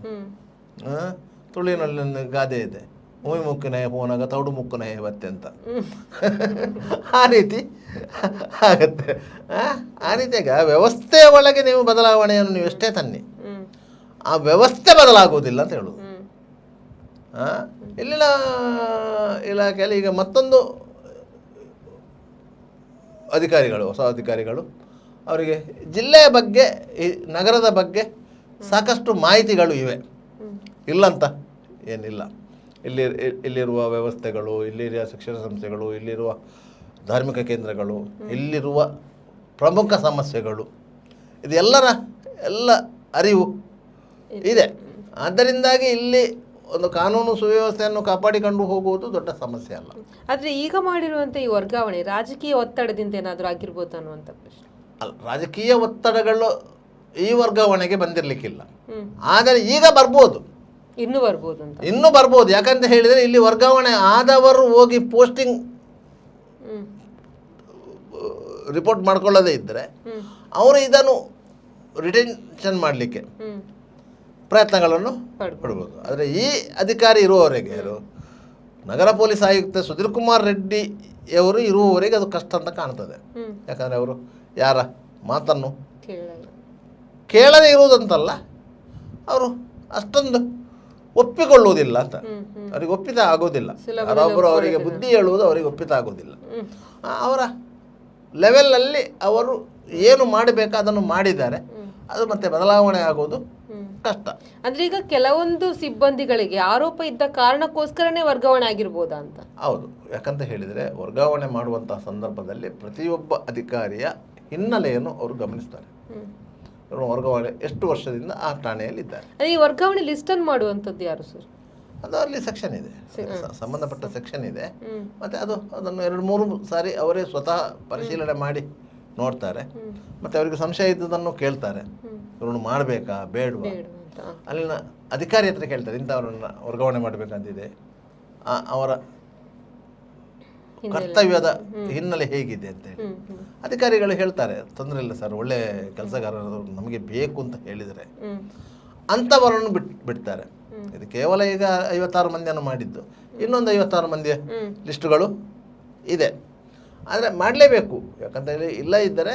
ತುಳುವಿನಲ್ಲಿ ಗಾದೆ ಇದೆ, ಮೂವಿ ಮುಕ್ಕಿನಯ ಪೋನಾಗ ತೌಡು ಮುಕ್ಕುನಯ ಬತ್ತೆ ಅಂತ. ಆ ರೀತಿ ಆಗತ್ತೆ. ಆ ರೀತಿಯಾಗ ವ್ಯವಸ್ಥೆಯ ಒಳಗೆ ನೀವು ಬದಲಾವಣೆಯನ್ನು ನೀವು ಎಷ್ಟೇ ತನ್ನಿ, ಆ ವ್ಯವಸ್ಥೆ ಬದಲಾಗುವುದಿಲ್ಲ ಅಂತ ಹೇಳೋದು. ಇಲ್ಲಿನ ಇಲಾಖೆಯಲ್ಲಿ ಈಗ ಮತ್ತೊಂದು ಅಧಿಕಾರಿಗಳು, ಹೊಸ ಅಧಿಕಾರಿಗಳು, ಅವರಿಗೆ ಜಿಲ್ಲೆಯ ಬಗ್ಗೆ, ಈ ನಗರದ ಬಗ್ಗೆ ಸಾಕಷ್ಟು ಮಾಹಿತಿಗಳು ಇವೆ, ಇಲ್ಲಂತ ಏನಿಲ್ಲ. ಇಲ್ಲಿರುವ ವ್ಯವಸ್ಥೆಗಳು, ಇಲ್ಲಿರುವ ಶಿಕ್ಷಣ ಸಂಸ್ಥೆಗಳು, ಇಲ್ಲಿರುವ ಧಾರ್ಮಿಕ ಕೇಂದ್ರಗಳು, ಇಲ್ಲಿರುವ ಪ್ರಮುಖ ಸಮಸ್ಯೆಗಳು, ಇದು ಎಲ್ಲ ಅರಿವು ಇದೆ. ಆದ್ದರಿಂದಾಗಿ ಇಲ್ಲಿ ಒಂದು ಕಾನೂನು ಸುವ್ಯವಸ್ಥೆಯನ್ನು ಕಾಪಾಡಿಕೊಂಡು ಹೋಗುವುದು ದೊಡ್ಡ ಸಮಸ್ಯೆ ಅಲ್ಲ. ಆದರೆ ಈಗ ಮಾಡಿರುವಂಥ ಈ ವರ್ಗಾವಣೆ ರಾಜಕೀಯ ಒತ್ತಡದಿಂದ ಏನಾದರೂ ಆಗಿರ್ಬೋದು ಅನ್ನುವಂಥ ಪ್ರಶ್ನೆ ಅಲ್ಲ. ರಾಜಕೀಯ ಒತ್ತಡಗಳು ಈ ವರ್ಗಾವಣೆಗೆ ಬಂದಿರಲಿಕ್ಕಿಲ್ಲ, ಆದರೆ ಈಗ ಬರ್ಬೋದು. ಇನ್ನೂ ಬರ್ಬೋದು ಅಂತ. ಇನ್ನೂ ಬರ್ಬೋದು. ಯಾಕಂತ ಹೇಳಿದರೆ ಇಲ್ಲಿ ವರ್ಗಾವಣೆ ಆದವರು ಹೋಗಿ ಪೋಸ್ಟಿಂಗ್ ರಿಪೋರ್ಟ್ ಮಾಡ್ಕೊಳ್ಳೋದೇ ಇದ್ದರೆ ಅವರು ಇದನ್ನು ರಿಟೆನ್ಷನ್ ಮಾಡಲಿಕ್ಕೆ ಪ್ರಯತ್ನಗಳನ್ನು ಪಡ್ಬೋದು. ಆದರೆ ಈ ಅಧಿಕಾರಿ ಇರುವವರೆಗೆ ನಗರ ಪೊಲೀಸ್ ಆಯುಕ್ತ ಸುಧೀರ್ ಕುಮಾರ್ ರೆಡ್ಡಿಯವರು ಇರುವವರೆಗೆ ಅದು ಕಷ್ಟ ಅಂತ ಕಾಣ್ತದೆ. ಯಾಕಂದರೆ ಅವರು ಯಾರ ಮಾತನ್ನು ಕೇಳದೇ ಇರುವುದಂತಲ್ಲ, ಅವರು ಅಷ್ಟೊಂದು ಒಪ್ಪಿಕೊಳ್ಳುವುದಿಲ್ಲ ಅಂತ. ಅವರಿಗೆ ಒಪ್ಪಿತ ಆಗೋದಿಲ್ಲ. ಯಾರೊಬ್ಬರು ಅವರಿಗೆ ಬುದ್ಧಿ ಹೇಳುವುದು ಅವರಿಗೆ ಒಪ್ಪಿತ ಆಗೋದಿಲ್ಲ. ಅವರ ಲೆವೆಲಲ್ಲಿ ಅವರು ಏನು ಮಾಡಬೇಕು ಅದನ್ನು ಮಾಡಿದ್ದಾರೆ. ಅದು ಮತ್ತೆ ಬದಲಾವಣೆ ಆಗೋದು ಕಷ್ಟ. ಅಂದ್ರೆ ಈಗ ಕೆಲವೊಂದು ಸಿಬ್ಬಂದಿಗಳಿಗೆ ಆರೋಪ ಇದ್ದ ಕಾರಣಕ್ಕೋಸ್ಕರನೇ ವರ್ಗಾವಣೆ ಆಗಿರ್ಬೋದಾ ಅಂತ? ಹೌದು. ಯಾಕಂತ ಹೇಳಿದರೆ ವರ್ಗಾವಣೆ ಮಾಡುವಂತಹ ಸಂದರ್ಭದಲ್ಲಿ ಪ್ರತಿಯೊಬ್ಬ ಅಧಿಕಾರಿಯ ಹಿನ್ನೆಲೆಯನ್ನು ಅವರು ಗಮನಿಸ್ತಾರೆ. ವರ್ಗಾವಣೆ ಎಷ್ಟು ವರ್ಷದಿಂದ ಆ ಠಾಣೆಯಲ್ಲಿದ್ದಾರೆ. ಈ ವರ್ಗಾವಣೆ ಲಿಸ್ಟ್ ಅನ್ನು ಮಾಡುವಂಥದ್ದು ಯಾರು ಸರ್? ಅದು ಅಲ್ಲಿ ಸೆಕ್ಷನ್ ಇದೆ, ಸಂಬಂಧಪಟ್ಟ ಸೆಕ್ಷನ್ ಇದೆ. ಮತ್ತು ಅದನ್ನು 2-3 ಸಾರಿ ಅವರೇ ಸ್ವತಃ ಪರಿಶೀಲನೆ ಮಾಡಿ ನೋಡ್ತಾರೆ. ಮತ್ತು ಅವರಿಗೆ ಸಂಶಯ ಇದ್ದುದನ್ನು ಕೇಳ್ತಾರೆ, ಇವ್ರನ್ನು ಮಾಡಬೇಕಾ ಬೇಡವಾ. ಅಲ್ಲಿನ ಅಧಿಕಾರಿ ಹತ್ರ ಕೇಳ್ತಾರೆ, ಇಂಥವ್ರನ್ನ ವರ್ಗಾವಣೆ ಮಾಡಬೇಕಂತಿದೆ, ಅವರ ಕರ್ತವ್ಯದ ಹಿನ್ನೆಲೆ ಹೇಗಿದೆ ಅಂತೇಳಿ ಅಧಿಕಾರಿಗಳು ಹೇಳ್ತಾರೆ. ತೊಂದರೆ ಇಲ್ಲ ಸರ್, ಒಳ್ಳೆ ಕೆಲಸಗಾರರು ನಮಗೆ ಬೇಕು ಅಂತ ಹೇಳಿದರೆ ಅಂಥವರನ್ನು ಬಿಡ್ತಾರೆ. ಇದು ಕೇವಲ ಈಗ 56 ಮಂದಿಯನ್ನು ಮಾಡಿದ್ದು, ಇನ್ನೊಂದು 56 ಮಂದಿಯ ಲಿಸ್ಟುಗಳು ಇದೆ. ಆದರೆ ಮಾಡಲೇಬೇಕು. ಯಾಕಂತ ಹೇಳಿ ಇಲ್ಲ ಇದ್ದರೆ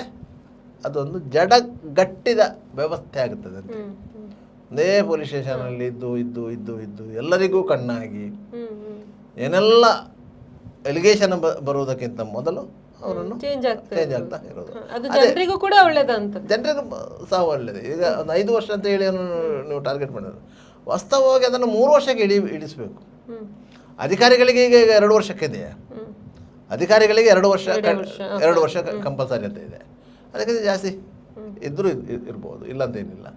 ಅದೊಂದು ಜಡಗಟ್ಟಿದ ವ್ಯವಸ್ಥೆ ಆಗುತ್ತದೆ ಅಂತ. ಒಂದೇ ಪೊಲೀಸ್ ಸ್ಟೇಷನಲ್ಲಿ ಇದ್ದು ಎಲ್ಲರಿಗೂ ಕಣ್ಣಾಗಿ ಏನೆಲ್ಲ ಎಲಿಗೇಷನ್ ಬರುವುದಕ್ಕಿಂತ ಮೊದಲು ಅವರನ್ನು ಚೇಂಜ್ ಆಗ್ತಾ ಇರೋದು. ಜನರಿಗೂ ಕೂಡ ಒಳ್ಳೇದಂತ. ಜನರಿಗೂ ಸಹ ಒಳ್ಳೆಯದು. ಈಗ ಒಂದು 5 ವರ್ಷ ಅಂತ ಹೇಳಿ ನೀವು ಟಾರ್ಗೆಟ್ ಮಾಡಿದ್ರು, ವಾಸ್ತವವಾಗಿ ಅದನ್ನು 3 ವರ್ಷಕ್ಕೆ ಇಳಿಸಬೇಕು. ಅಧಿಕಾರಿಗಳಿಗೆ ಈಗ 2 ವರ್ಷಕ್ಕಿದೆಯಾ? ಅಧಿಕಾರಿಗಳಿಗೆ 2 ವರ್ಷ ಕಂಪಲ್ಸರಿ ಅಂತ ಇದೆ. ಅದಕ್ಕಿಂತ ಜಾಸ್ತಿ ಇದ್ದರೂ ಇರ್ಬೋದು, ಇಲ್ಲ ಅಂತ ಏನಿಲ್ಲ.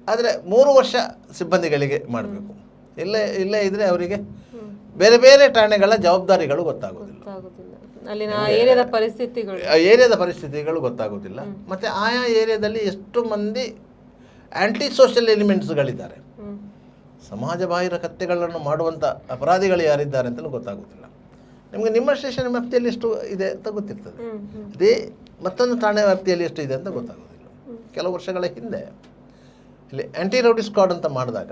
ಆದರೆ 3 ವರ್ಷ ಸಿಬ್ಬಂದಿಗಳಿಗೆ ಮಾಡಬೇಕು. ಇಲ್ಲೇ ಇದ್ದರೆ ಅವರಿಗೆ ಬೇರೆ ಬೇರೆ ಠಾಣೆಗಳ ಜವಾಬ್ದಾರಿಗಳು ಗೊತ್ತಾಗೋದಿಲ್ಲ, ಏರಿಯಾದ ಪರಿಸ್ಥಿತಿಗಳು ಗೊತ್ತಾಗೋದಿಲ್ಲ. ಮತ್ತು ಆಯಾ ಏರಿಯಾದಲ್ಲಿ ಎಷ್ಟು ಮಂದಿ ಆ್ಯಂಟಿ ಸೋಷಿಯಲ್ ಎಲಿಮೆಂಟ್ಸ್ಗಳಿದ್ದಾರೆ, ಸಮಾಜ ಬಾಹಿರ ಕತ್ಯಗಳನ್ನು ಮಾಡುವಂಥ ಅಪರಾಧಿಗಳು ಯಾರಿದ್ದಾರೆ ಅಂತಲೂ ಗೊತ್ತಾಗೋದಿಲ್ಲ. ನಿಮಗೆ ನಿಮ್ಮ ಸ್ಟೇಷನ್ ವ್ಯಾಪ್ತಿಯಲ್ಲಿ ಎಷ್ಟು ಇದೆ ಅಂತ ಗೊತ್ತಿರ್ತದೆ, ಅದೇ ಮತ್ತೊಂದು ಠಾಣೆ ವ್ಯಾಪ್ತಿಯಲ್ಲಿ ಎಷ್ಟು ಇದೆ ಅಂತ ಗೊತ್ತಾಗೋದಿಲ್ಲ. ಕೆಲವು ವರ್ಷಗಳ ಹಿಂದೆ ಇಲ್ಲಿ ಆ್ಯಂಟಿ ರೌಡಿ ಸ್ಕ್ವಾಡ್ ಅಂತ ಮಾಡಿದಾಗ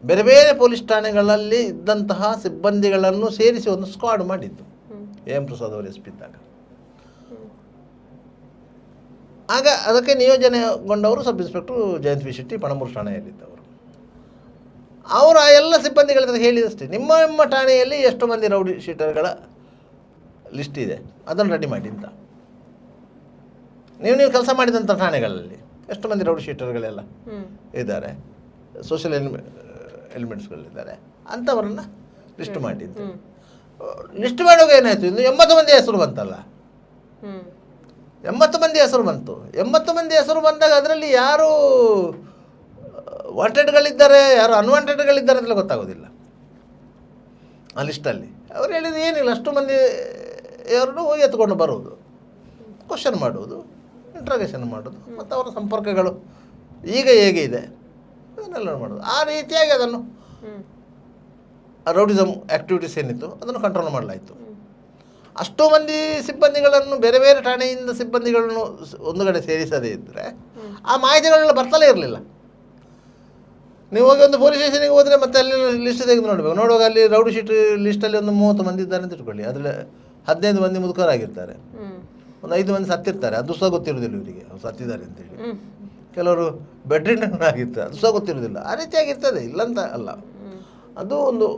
ಬೇರೆ ಬೇರೆ ಪೊಲೀಸ್ ಠಾಣೆಗಳಲ್ಲಿ ಇದ್ದಂತಹ ಸಿಬ್ಬಂದಿಗಳನ್ನು ಸೇರಿಸಿ ಒಂದು ಸ್ಕ್ವಾಡ್ ಮಾಡಿದ್ದು AM ಪ್ರಸಾದ್ ಅವರು SP ಇದ್ದಾಗ. ಆಗ ಅದಕ್ಕೆ ನಿಯೋಜನೆಗೊಂಡವರು sub inspector Jayanth V Shetty Panambur ಠಾಣೆಯಲ್ಲಿದ್ದವರು. ಅವರು ಆ ಎಲ್ಲ ಸಿಬ್ಬಂದಿಗಳ ಹತ್ರ ಹೇಳಿದಷ್ಟೇ, ನಿಮ್ಮ ಠಾಣೆಯಲ್ಲಿ ಎಷ್ಟು ಮಂದಿ ರೌಡಿ ಶೀಟರ್ಗಳ ಲಿಸ್ಟ್ ಇದೆ ಅದನ್ನು ರೆಡಿ ಮಾಡಿ ಅಂತ. ನೀವು ಕೆಲಸ ಮಾಡಿದಂಥ ಠಾಣೆಗಳಲ್ಲಿ ಎಷ್ಟು ಮಂದಿ ರೌಡಿ ಶೀಟರ್ಗಳೆಲ್ಲ ಇದ್ದಾರೆ, ಸೋಷಿಯಲ್ ಎಲಿಮೆಂಟ್ಸ್ಗಳಿದ್ದಾರೆ, ಅಂಥವ್ರನ್ನ ಲಿಸ್ಟ್ ಮಾಡಿ ಅಂತ. ಲಿಸ್ಟ್ ಮಾಡುವಾಗ ಏನಾಯಿತು, ಇನ್ನು 80 ಮಂದಿ ಹೆಸರು ಬಂತಲ್ಲ. 80 ಮಂದಿ ಹೆಸರು ಬಂತು. 80 ಮಂದಿ ಹೆಸರು ಬಂದಾಗ ಅದರಲ್ಲಿ ಯಾರು ವಾಂಟೆಡ್ಗಳಿದ್ದಾರೆ, ಯಾರು ಅನ್ವಾಂಟೆಡ್ಗಳಿದ್ದಾರೆ ಅಂತಲೇ ಗೊತ್ತಾಗೋದಿಲ್ಲ ಆ ಲಿಸ್ಟಲ್ಲಿ. ಅವ್ರು ಹೇಳಿದ್ರು ಏನಿಲ್ಲ, ಅಷ್ಟು ಮಂದಿ ಅವ್ರನ್ನು ಹೋಗಿ ಎತ್ಕೊಂಡು ಬರೋದು, ಕ್ವಶನ್ ಮಾಡೋದು, ಇಂಟ್ರಾಗೇಷನ್ ಮಾಡೋದು, ಮತ್ತು ಅವರ ಸಂಪರ್ಕಗಳು ಈಗ ಹೇಗೆ ಇದೆ ಅದನ್ನೆಲ್ಲ ಮಾಡೋದು. ಆ ರೀತಿಯಾಗಿ ಅದನ್ನು ರೌಡಿಸಮ್ ಆ್ಯಕ್ಟಿವಿಟೀಸ್ ಏನಿತ್ತು ಅದನ್ನು ಕಂಟ್ರೋಲ್ ಮಾಡಲಾಯಿತು. ಅಷ್ಟು ಮಂದಿ ಸಿಬ್ಬಂದಿಗಳನ್ನು ಬೇರೆ ಬೇರೆ ಠಾಣೆಯಿಂದ ಸಿಬ್ಬಂದಿಗಳನ್ನು ಒಂದು ಕಡೆ ಸೇರಿಸದೇ ಇದ್ದರೆ ಆ ಮಾಹಿತಿಗಳೆಲ್ಲ ಬರ್ತಲೇ ಇರಲಿಲ್ಲ. ನೀವು ಹೋಗಿ ಒಂದು ಪೊಲೀಸ್ ಸ್ಟೇಷನಿಗೆ ಹೋದರೆ ಮತ್ತೆ ಅಲ್ಲಿ ಲಿಸ್ಟ್ ತೆಗೆದು ನೋಡುವಾಗ ಅಲ್ಲಿ ರೌಡಿ ಶೀಟ್ ಲಿಸ್ಟಲ್ಲಿ ಒಂದು 30 ಮಂದಿ ಇದ್ದಾರೆ ಅಂತ ಇಟ್ಕೊಳ್ಳಿ. ಅದರಲ್ಲಿ 15 ಮಂದಿ ಮುದುಕರಾಗಿರ್ತಾರೆ, ಒಂದು 5 ಮಂದಿ ಸತ್ತಿರ್ತಾರೆ, ಅದು ಸಹ ಗೊತ್ತಿರೋದಿಲ್ಲ ಇವರಿಗೆ ಅವ್ರು ಸತ್ತಿದ್ದಾರೆ ಅಂತೇಳಿ. ಕೆಲವರು ಬೆಡ್ರಿನ್ ಆಗಿರ್ತಾರೆ, ಅದು ಸಹ ಗೊತ್ತಿರೋದಿಲ್ಲ. ಆ ರೀತಿಯಾಗಿರ್ತದೆ, ಇಲ್ಲಂತ ಅಲ್ಲ. ಅದು ಒಂದು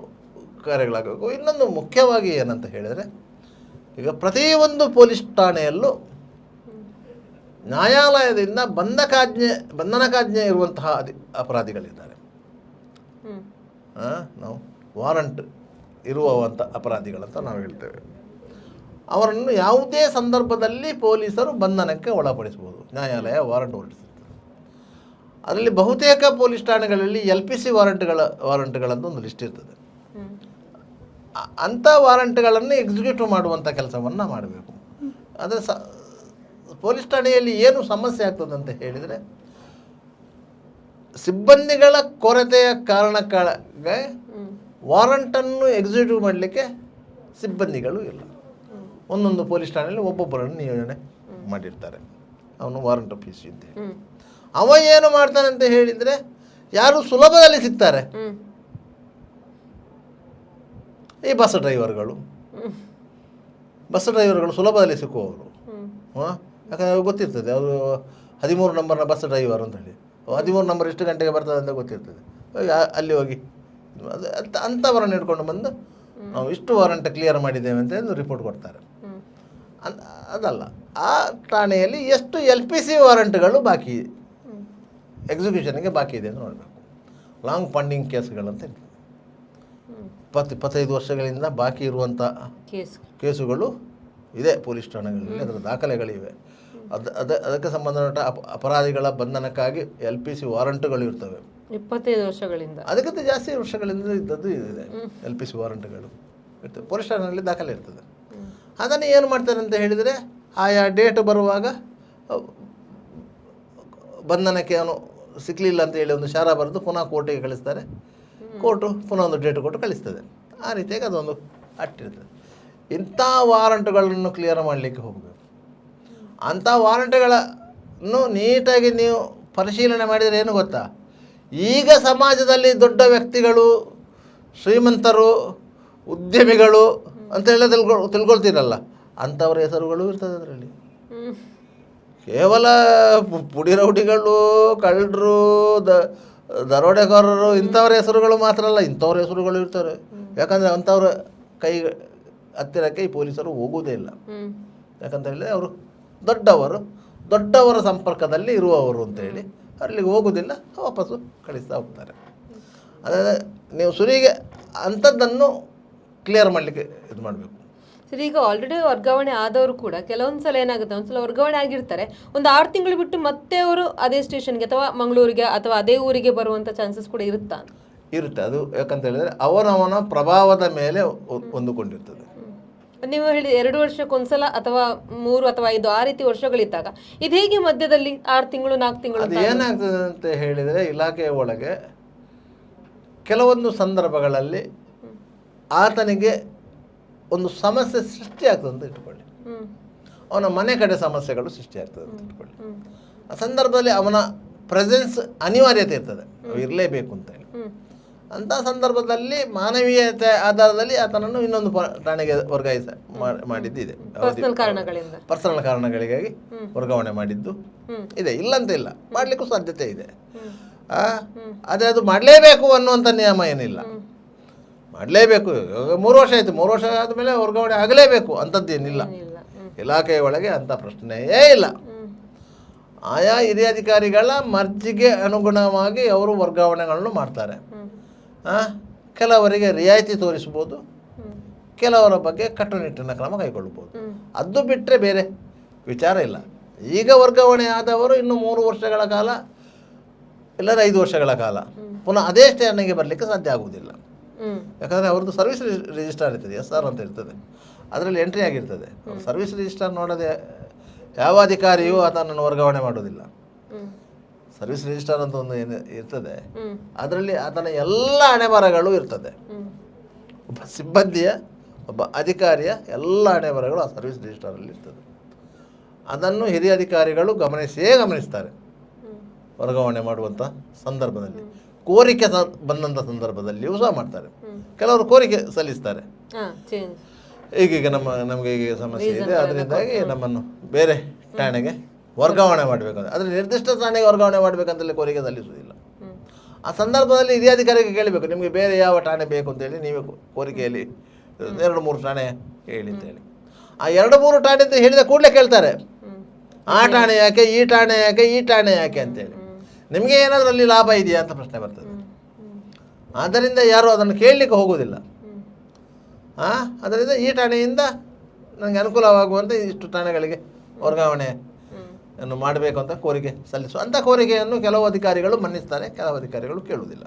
ಕಾರ್ಯಗಳಾಗಬೇಕು. ಇನ್ನೊಂದು ಮುಖ್ಯವಾಗಿ ಏನಂತ ಹೇಳಿದರೆ, ಈಗ ಪ್ರತಿಯೊಂದು ಪೊಲೀಸ್ ಠಾಣೆಯಲ್ಲೂ ನ್ಯಾಯಾಲಯದಿಂದ ಬಂಧನಕಾಜ್ಞೆ ಇರುವಂತಹ ಅಪರಾಧಿಗಳಿದ್ದಾರೆ. ನಾವು ವಾರಂಟ್ ಇರುವಂಥ ಅಪರಾಧಿಗಳಂತ ನಾವು ಹೇಳ್ತೇವೆ. ಅವರನ್ನು ಯಾವುದೇ ಸಂದರ್ಭದಲ್ಲಿ ಪೊಲೀಸರು ಬಂಧನಕ್ಕೆ ಒಳಪಡಿಸ್ಬೋದು, ನ್ಯಾಯಾಲಯ ವಾರಂಟ್ ಹೊರಡಿಸುತ್ತದೆ. ಅದರಲ್ಲಿ ಬಹುತೇಕ ಪೊಲೀಸ್ ಠಾಣೆಗಳಲ್ಲಿ LPC ವಾರಂಟ್ಗಳಂತ ಒಂದು ಲಿಸ್ಟ್ ಇರ್ತದೆ. ಅಂಥ ವಾರಂಟ್ಗಳನ್ನು ಎಕ್ಸಿಕ್ಯೂಟ್ ಮಾಡುವಂಥ ಕೆಲಸವನ್ನು ಮಾಡಬೇಕು. ಆದರೆ ಪೊಲೀಸ್ ಠಾಣೆಯಲ್ಲಿ ಏನು ಸಮಸ್ಯೆ ಆಗ್ತದೆ ಅಂತ ಹೇಳಿದರೆ, ಸಿಬ್ಬಂದಿಗಳ ಕೊರತೆಯ ಕಾರಣಕ್ಕಾಗಿ ವಾರಂಟನ್ನು ಎಕ್ಸಿಕ್ಯೂಟಿವ್ ಮಾಡಲಿಕ್ಕೆ ಸಿಬ್ಬಂದಿಗಳು ಇಲ್ಲ. ಒಂದೊಂದು ಪೊಲೀಸ್ ಠಾಣೆಯಲ್ಲಿ ಒಬ್ಬೊಬ್ಬರನ್ನು ನಿಯೋಜನೆ ಮಾಡಿರ್ತಾರೆ. ಅವನು ವಾರಂಟ್ ಆಫೀಸ್ ಅಂತೇಳಿ ಅವ ಏನು ಮಾಡ್ತಾನೆ ಅಂತ ಹೇಳಿದರೆ ಯಾರು ಸುಲಭದಲ್ಲಿ ಸಿಗ್ತಾರೆ, ಈ ಬಸ್ ಡ್ರೈವರ್ಗಳು ಸುಲಭದಲ್ಲಿ ಸಿಕ್ಕುವವರು. ಯಾಕಂದರೆ ಗೊತ್ತಿರ್ತದೆ ಅವರು 13 ನಂಬರ್ನ ಬಸ್ ಡ್ರೈವರ್ ಅಂತ ಹೇಳಿ, 13 ನಂಬರ್ ಎಷ್ಟು ಗಂಟೆಗೆ ಬರ್ತದೆ ಅಂತ ಗೊತ್ತಿರ್ತದೆ. ಅಲ್ಲಿ ಹೋಗಿ ಅಂಥವರನ್ನು ಹಿಡ್ಕೊಂಡು ಬಂದು ನಾವು ಇಷ್ಟು ವಾರಂಟ್ ಕ್ಲಿಯರ್ ಮಾಡಿದ್ದೇವೆ ಅಂತ ಹೇಳಿ ರಿಪೋರ್ಟ್ ಕೊಡ್ತಾರೆ. ಅದಲ್ಲ, ಆ ಠಾಣೆಯಲ್ಲಿ ಎಷ್ಟು LPC ವಾರಂಟ್ಗಳು ಬಾಕಿ ಎಕ್ಸಿಕ್ಯೂಷನ್ಗೆ ಬಾಕಿ ಇದೆ ಅಂತ ನೋಡಬೇಕು. ಲಾಂಗ್ ಪೆಂಡಿಂಗ್ ಕೇಸ್ಗಳಂತ ಇರ್ತದೆ. 25 ವರ್ಷಗಳಿಂದ ಬಾಕಿ ಇರುವಂಥ ಕೇಸುಗಳು ಇದೆ ಪೊಲೀಸ್ ಠಾಣೆಗಳಲ್ಲಿ, ಅದರ ದಾಖಲೆಗಳಿವೆ. ಅದಕ್ಕೆ ಸಂಬಂಧಪಟ್ಟ ಅಪರಾಧಿಗಳ ಬಂಧನಕ್ಕಾಗಿ LPC ವಾರಂಟ್ಗಳು ಇರ್ತವೆ. 25 ವರ್ಷಗಳಿಂದ, ಅದಕ್ಕಿಂತ ಜಾಸ್ತಿ ವರ್ಷಗಳಿಂದ ಇದ್ದದ್ದು ಇದೆ LPC ವಾರಂಟ್ಗಳು ಇರ್ತವೆ. ಪೊಲೀಸ್ ಠಾಣೆಯಲ್ಲಿ ದಾಖಲೆ ಇರ್ತದೆ. ಅದನ್ನು ಏನು ಮಾಡ್ತಾರೆ ಅಂತ ಹೇಳಿದರೆ, ಆಯಾ ಡೇಟ್ ಬರುವಾಗ ಬಂಧನಕ್ಕೆ ಅವನು ಸಿಕ್ಕಲಿಲ್ಲ ಅಂತ ಹೇಳಿ ಒಂದು ಶಾರ ಬರೆದು ಪುನಃ ಕೋರ್ಟಿಗೆ ಕಳಿಸ್ತಾರೆ. ಕೋರ್ಟು ಪುನಃ ಒಂದು ಡೇಟ್ ಕೊಟ್ಟು ಕಳಿಸ್ತದೆ. ಆ ರೀತಿಯಾಗಿ ಅದೊಂದು ಅಟ್ಟಿರ್ತದೆ. ಇಂಥ ವಾರಂಟ್ಗಳನ್ನು ಕ್ಲಿಯರ್ ಮಾಡಲಿಕ್ಕೆ ಹೋಗಬೇಕು. ಅಂಥ ವಾರಂಟ್ಗಳನ್ನು ನೀಟಾಗಿ ನೀವು ಪರಿಶೀಲನೆ ಮಾಡಿದರೆ ಏನು ಗೊತ್ತಾ, ಈಗ ಸಮಾಜದಲ್ಲಿ ದೊಡ್ಡ ವ್ಯಕ್ತಿಗಳು, ಶ್ರೀಮಂತರು, ಉದ್ಯಮಿಗಳು ಅಂತೆಲ್ಲ ತಿಳ್ಕೊಳ್ತೀರಲ್ಲ, ಅಂಥವ್ರ ಹೆಸರುಗಳು ಇರ್ತದೆ ಅದರಲ್ಲಿ. ಕೇವಲ ಪುಡಿ ರೌಡಿಗಳು, ಕಳ್ಳರು, ದರೋಡೆಗಾರರು ಇಂಥವ್ರ ಹೆಸರುಗಳು ಮಾತ್ರ ಅಲ್ಲ, ಇಂಥವ್ರ ಹೆಸರುಗಳು ಇರ್ತಾರೆ. ಯಾಕಂದರೆ ಅಂಥವ್ರ ಕೈ ಹತ್ತಿರಕ್ಕೆ ಈ ಪೊಲೀಸರು ಹೋಗುವುದೇ ಇಲ್ಲ. ಯಾಕಂತ ಹೇಳಿದ್ರೆ ಅವರು ದೊಡ್ಡವರ ಸಂಪರ್ಕದಲ್ಲಿ ಇರುವವರು ಅಂತೇಳಿ ಅಲ್ಲಿಗೆ ಹೋಗೋದಿಲ್ಲ, ವಾಪಸ್ಸು ಕಳಿಸ್ತಾ ಹೋಗ್ತಾರೆ. ಅದಾದರೆ ನೀವು ಸುರಿಗೆ ಅಂಥದ್ದನ್ನು ಕ್ಲಿಯರ್ ಮಾಡಲಿಕ್ಕೆ ಇದು ಮಾಡಬೇಕು. ಸರಿ, ಈಗ ಆಲ್ರೆಡಿ ವರ್ಗಾವಣೆ ಆದವರು ಕೂಡ ಕೆಲವೊಂದು ಸಲ ಏನಾಗುತ್ತೆ, ಒಂದ್ಸಲ ವರ್ಗಾವಣೆ ಆಗಿರ್ತಾರೆ, ಒಂದು 6 ತಿಂಗಳು ಬಿಟ್ಟು ಮತ್ತೆ ಅವರು ಅದೇ ಸ್ಟೇಷನ್ಗೆ ಅಥವಾ ಮಂಗಳೂರಿಗೆ ಅಥವಾ ಅದೇ ಊರಿಗೆ ಬರುವಂಥ ಚಾನ್ಸಸ್ ಕೂಡ ಇರುತ್ತೆ. ಅದು ಯಾಕಂತ ಹೇಳಿದರೆ ಅವನವನ ಪ್ರಭಾವದ ಮೇಲೆ ಹೊಂದಿಕೊಂಡಿರ್ತದೆ. ನೀವು ಹೇಳಿ 2 ವರ್ಷಕ್ಕೊಂದ್ಸಲ ಅಥವಾ 3 ಅಥವಾ 5 ಆ ರೀತಿ ವರ್ಷಗಳಿದ್ದಾಗ ಇದು ಹೇಗೆ ಮಧ್ಯದಲ್ಲಿ 6 ತಿಂಗಳು 4 ತಿಂಗಳು ಅದು ಏನಾಗ್ತದೆ ಅಂತ ಹೇಳಿದರೆ, ಇಲಾಖೆಯ ಒಳಗೆ ಕೆಲವೊಂದು ಸಂದರ್ಭಗಳಲ್ಲಿ ಆತನಿಗೆ ಒಂದು ಸಮಸ್ಯೆ ಸೃಷ್ಟಿಯಾಗ್ತದೆ ಅಂತ ಇಟ್ಕೊಳ್ಳಿ. ಅವನ ಮನೆ ಕಡೆ ಸಮಸ್ಯೆಗಳು ಸೃಷ್ಟಿಯಾಗ್ತದೆ ಅಂತ ಇಟ್ಕೊಳ್ಳಿ. ಆ ಸಂದರ್ಭದಲ್ಲಿ ಅವನ ಪ್ರೆಸೆನ್ಸ್ ಅನಿವಾರ್ಯತೆ ಇರ್ತದೆ, ಇರಲೇಬೇಕು ಅಂತ ಹೇಳಿ. ಅಂಥ ಸಂದರ್ಭದಲ್ಲಿ ಮಾನವೀಯತೆ ಆಧಾರದಲ್ಲಿ ಆತನನ್ನು ಇನ್ನೊಂದು ಠಾಣೆಗೆ ಮಾಡಿದ್ದಿದೆ. ಪರ್ಸನಲ್ ಕಾರಣಗಳಿಗಾಗಿ ವರ್ಗಾವಣೆ ಮಾಡಿದ್ದು ಇದೆ, ಇಲ್ಲಂತ ಇಲ್ಲ, ಮಾಡಲಿಕ್ಕೂ ಸಾಧ್ಯತೆ ಇದೆ. ಆದರೆ ಅದು ಮಾಡಲೇಬೇಕು ಅನ್ನುವಂಥ ನಿಯಮ ಏನಿಲ್ಲ. ಮಾಡಲೇಬೇಕು. 3 ವರ್ಷ ಆಯಿತು, 3 ವರ್ಷ ಆದಮೇಲೆ ವರ್ಗಾವಣೆ ಆಗಲೇಬೇಕು ಅಂಥದ್ದೇನಿಲ್ಲ. ಇಲಾಖೆಯ ಒಳಗೆ ಅಂಥ ಪ್ರಶ್ನೆಯೇ ಇಲ್ಲ. ಆಯಾ ಹಿರಿಯ ಅಧಿಕಾರಿಗಳ ಮರ್ಜಿಗೆ ಅನುಗುಣವಾಗಿ ಅವರು ವರ್ಗಾವಣೆಗಳನ್ನು ಮಾಡ್ತಾರೆ. ಕೆಲವರಿಗೆ ರಿಯಾಯಿತಿ ತೋರಿಸ್ಬೋದು, ಕೆಲವರ ಬಗ್ಗೆ ಕಟ್ಟುನಿಟ್ಟಿನ ಕ್ರಮ ಕೈಗೊಳ್ಬೋದು. ಅದು ಬಿಟ್ಟರೆ ಬೇರೆ ವಿಚಾರ ಇಲ್ಲ. ಈಗ ವರ್ಗಾವಣೆ ಆದವರು ಇನ್ನು 3 ವರ್ಷಗಳ ಕಾಲ ಇಲ್ಲದ್ರೆ 5 ವರ್ಷಗಳ ಕಾಲ ಪುನಃ ಅದೇ ಸ್ಟೇಷನ್ಗೆ ಬರಲಿಕ್ಕೆ ಸಾಧ್ಯ ಆಗುವುದಿಲ್ಲ. ಯಾಕಂದರೆ ಅವ್ರದ್ದು ಸರ್ವಿಸ್ ರಿಜಿಸ್ಟರ್ ಇರ್ತದೆ, SR ಅಂತ ಇರ್ತದೆ, ಅದರಲ್ಲಿ ಎಂಟ್ರಿ ಆಗಿರ್ತದೆ. ಸರ್ವಿಸ್ ರಿಜಿಸ್ಟರ್ ನೋಡದೆ ಯಾವ ಅಧಿಕಾರಿಯೂ ಆತನನ್ನು ವರ್ಗಾವಣೆ ಮಾಡೋದಿಲ್ಲ. ಸರ್ವಿಸ್ ರಿಜಿಸ್ಟರ್ ಅಂತ ಒಂದು ಏನು ಇರ್ತದೆ, ಅದರಲ್ಲಿ ಆತನ ಎಲ್ಲ ಹಣೆಬರಗಳು ಇರ್ತದೆ. ಒಬ್ಬ ಸಿಬ್ಬಂದಿಯ, ಒಬ್ಬ ಅಧಿಕಾರಿಯ ಎಲ್ಲ ಹಣೆಬರಗಳು ಆ ಸರ್ವಿಸ್ ರಿಜಿಸ್ಟರಲ್ಲಿ ಇರ್ತದೆ. ಅದನ್ನು ಹಿರಿಯ ಅಧಿಕಾರಿಗಳು ಗಮನಿಸ್ತಾರೆ. ವರ್ಗಾವಣೆ ಮಾಡುವಂಥ ಸಂದರ್ಭದಲ್ಲಿ ಕೋರಿಕೆ ಬಂದಂಥ ಸಂದರ್ಭದಲ್ಲಿಯೂ ಸಹ ಮಾಡ್ತಾರೆ. ಕೆಲವರು ಕೋರಿಕೆ ಸಲ್ಲಿಸ್ತಾರೆ, ಈಗೀಗ ನಮಗೆ ಈಗ ಸಮಸ್ಯೆ ಇದೆ, ಅದರಿಂದಾಗಿ ನಮ್ಮನ್ನು ಬೇರೆ ಠಾಣೆಗೆ ವರ್ಗಾವಣೆ ಮಾಡಬೇಕಂದ್ರೆ, ಆದರೆ ನಿರ್ದಿಷ್ಟ ಠಾಣೆಗೆ ವರ್ಗಾವಣೆ ಮಾಡಬೇಕಂತಲೇ ಕೋರಿಕೆ ಸಲ್ಲಿಸುವುದಿಲ್ಲ. ಆ ಸಂದರ್ಭದಲ್ಲಿ ಹಿರಿಯ ಅಧಿಕಾರಿಗೆ ಕೇಳಬೇಕು, ನಿಮಗೆ ಬೇರೆ ಯಾವ ಠಾಣೆ ಬೇಕು ಅಂತೇಳಿ ನೀವು ಕೋರಿಕೆಯಲ್ಲಿ 2-3 ಠಾಣೆ ಹೇಳಿ ಅಂತೇಳಿ. ಆ 2-3 ಠಾಣೆ ಅಂತ ಹೇಳಿದ ಕೂಡಲೇ ಕೇಳ್ತಾರೆ, ಆ ಠಾಣೆ ಯಾಕೆ, ಈ ಠಾಣೆ ಯಾಕೆ, ಈ ಠಾಣೆ ಯಾಕೆ ಅಂತೇಳಿ. ನಿಮಗೆ ಏನಾದರೂ ಅಲ್ಲಿ ಲಾಭ ಇದೆಯಾ ಅಂತ ಪ್ರಶ್ನೆ ಬರ್ತದೆ. ಆದ್ದರಿಂದ ಯಾರು ಅದನ್ನು ಕೇಳಲಿಕ್ಕೆ ಹೋಗೋದಿಲ್ಲ. ಅದರಿಂದ ಈ ಠಾಣೆಯಿಂದ ನನಗೆ ಅನುಕೂಲವಾಗುವಂತೆ ಇಷ್ಟು ಠಾಣೆಗಳಿಗೆ ವರ್ಗಾವಣೆಯನ್ನು ಮಾಡಬೇಕು ಅಂತ ಕೋರಿಕೆ ಸಲ್ಲಿಸು. ಅಂಥ ಕೋರಿಕೆಯನ್ನು ಕೆಲವು ಅಧಿಕಾರಿಗಳು ಮನ್ನಿಸ್ತಾರೆ, ಕೆಲವು ಅಧಿಕಾರಿಗಳು ಕೇಳುವುದಿಲ್ಲ.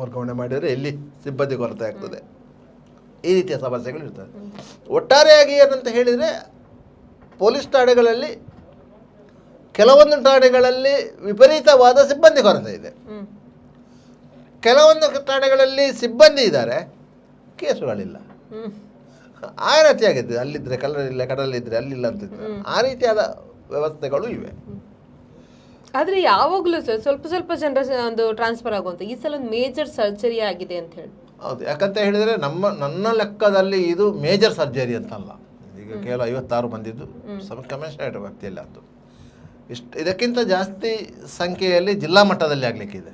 ವರ್ಗಾವಣೆ ಮಾಡಿದರೆ ಎಲ್ಲಿ ಸಿಬ್ಬಂದಿ ಕೊರತೆ ಆಗ್ತದೆ, ಈ ರೀತಿಯ ಸಮಸ್ಯೆಗಳು ಇರ್ತದೆ. ಒಟ್ಟಾರೆಯಾಗಿ ಏನಂತ ಹೇಳಿದರೆ, ಪೊಲೀಸ್ ಠಾಣೆಗಳಲ್ಲಿ ಕೆಲವೊಂದು ಠಾಣೆಗಳಲ್ಲಿ ವಿಪರೀತವಾದ ಸಿಬ್ಬಂದಿ ಕೊರತೆ ಇದೆ, ಕೆಲವೊಂದು ಠಾಣೆಗಳಲ್ಲಿ ಸಿಬ್ಬಂದಿ ಇದ್ದಾರೆ, ಕೇಸುಗಳಿಲ್ಲ. ಆ ರೀತಿಯಾಗಿದೆ. ಅಲ್ಲಿದ್ದರೆ ಕಲ್ಲರಿಲ್ಲ, ಕಡಲಿದ್ದರೆ ಅಲ್ಲಿಲ್ಲ ಅಂತಿದ್ರೆ ಆ ರೀತಿಯಾದ ವ್ಯವಸ್ಥೆಗಳು ಇವೆ. ಆದರೆ ಯಾವಾಗಲೂ ಸರ್ ಸ್ವಲ್ಪ ಜನರ ಒಂದು ಟ್ರಾನ್ಸ್ಫರ್ ಆಗುವಂಥ ಈ ಸಲ ಒಂದು ಮೇಜರ್ ಸರ್ಜರಿ ಆಗಿದೆ ಅಂತ ಹೇಳಿ. ಹೌದು, ಯಾಕಂತ ಹೇಳಿದರೆ ನನ್ನ ಲೆಕ್ಕದಲ್ಲಿ ಇದು ಮೇಜರ್ ಸರ್ಜರಿ ಅಂತಲ್ಲ. ಈಗ ಕೇವಲ 56 ಮಂದಿದ್ದು ಕಮಿಷನರೇಟ್ ವ್ಯಾಪ್ತಿಯಲ್ಲಿ ಆಯಿತು. ಇದಕ್ಕಿಂತ ಜಾಸ್ತಿ ಸಂಖ್ಯೆಯಲ್ಲಿ ಜಿಲ್ಲಾ ಮಟ್ಟದಲ್ಲಿ ಆಗಲಿಕ್ಕಿದೆ.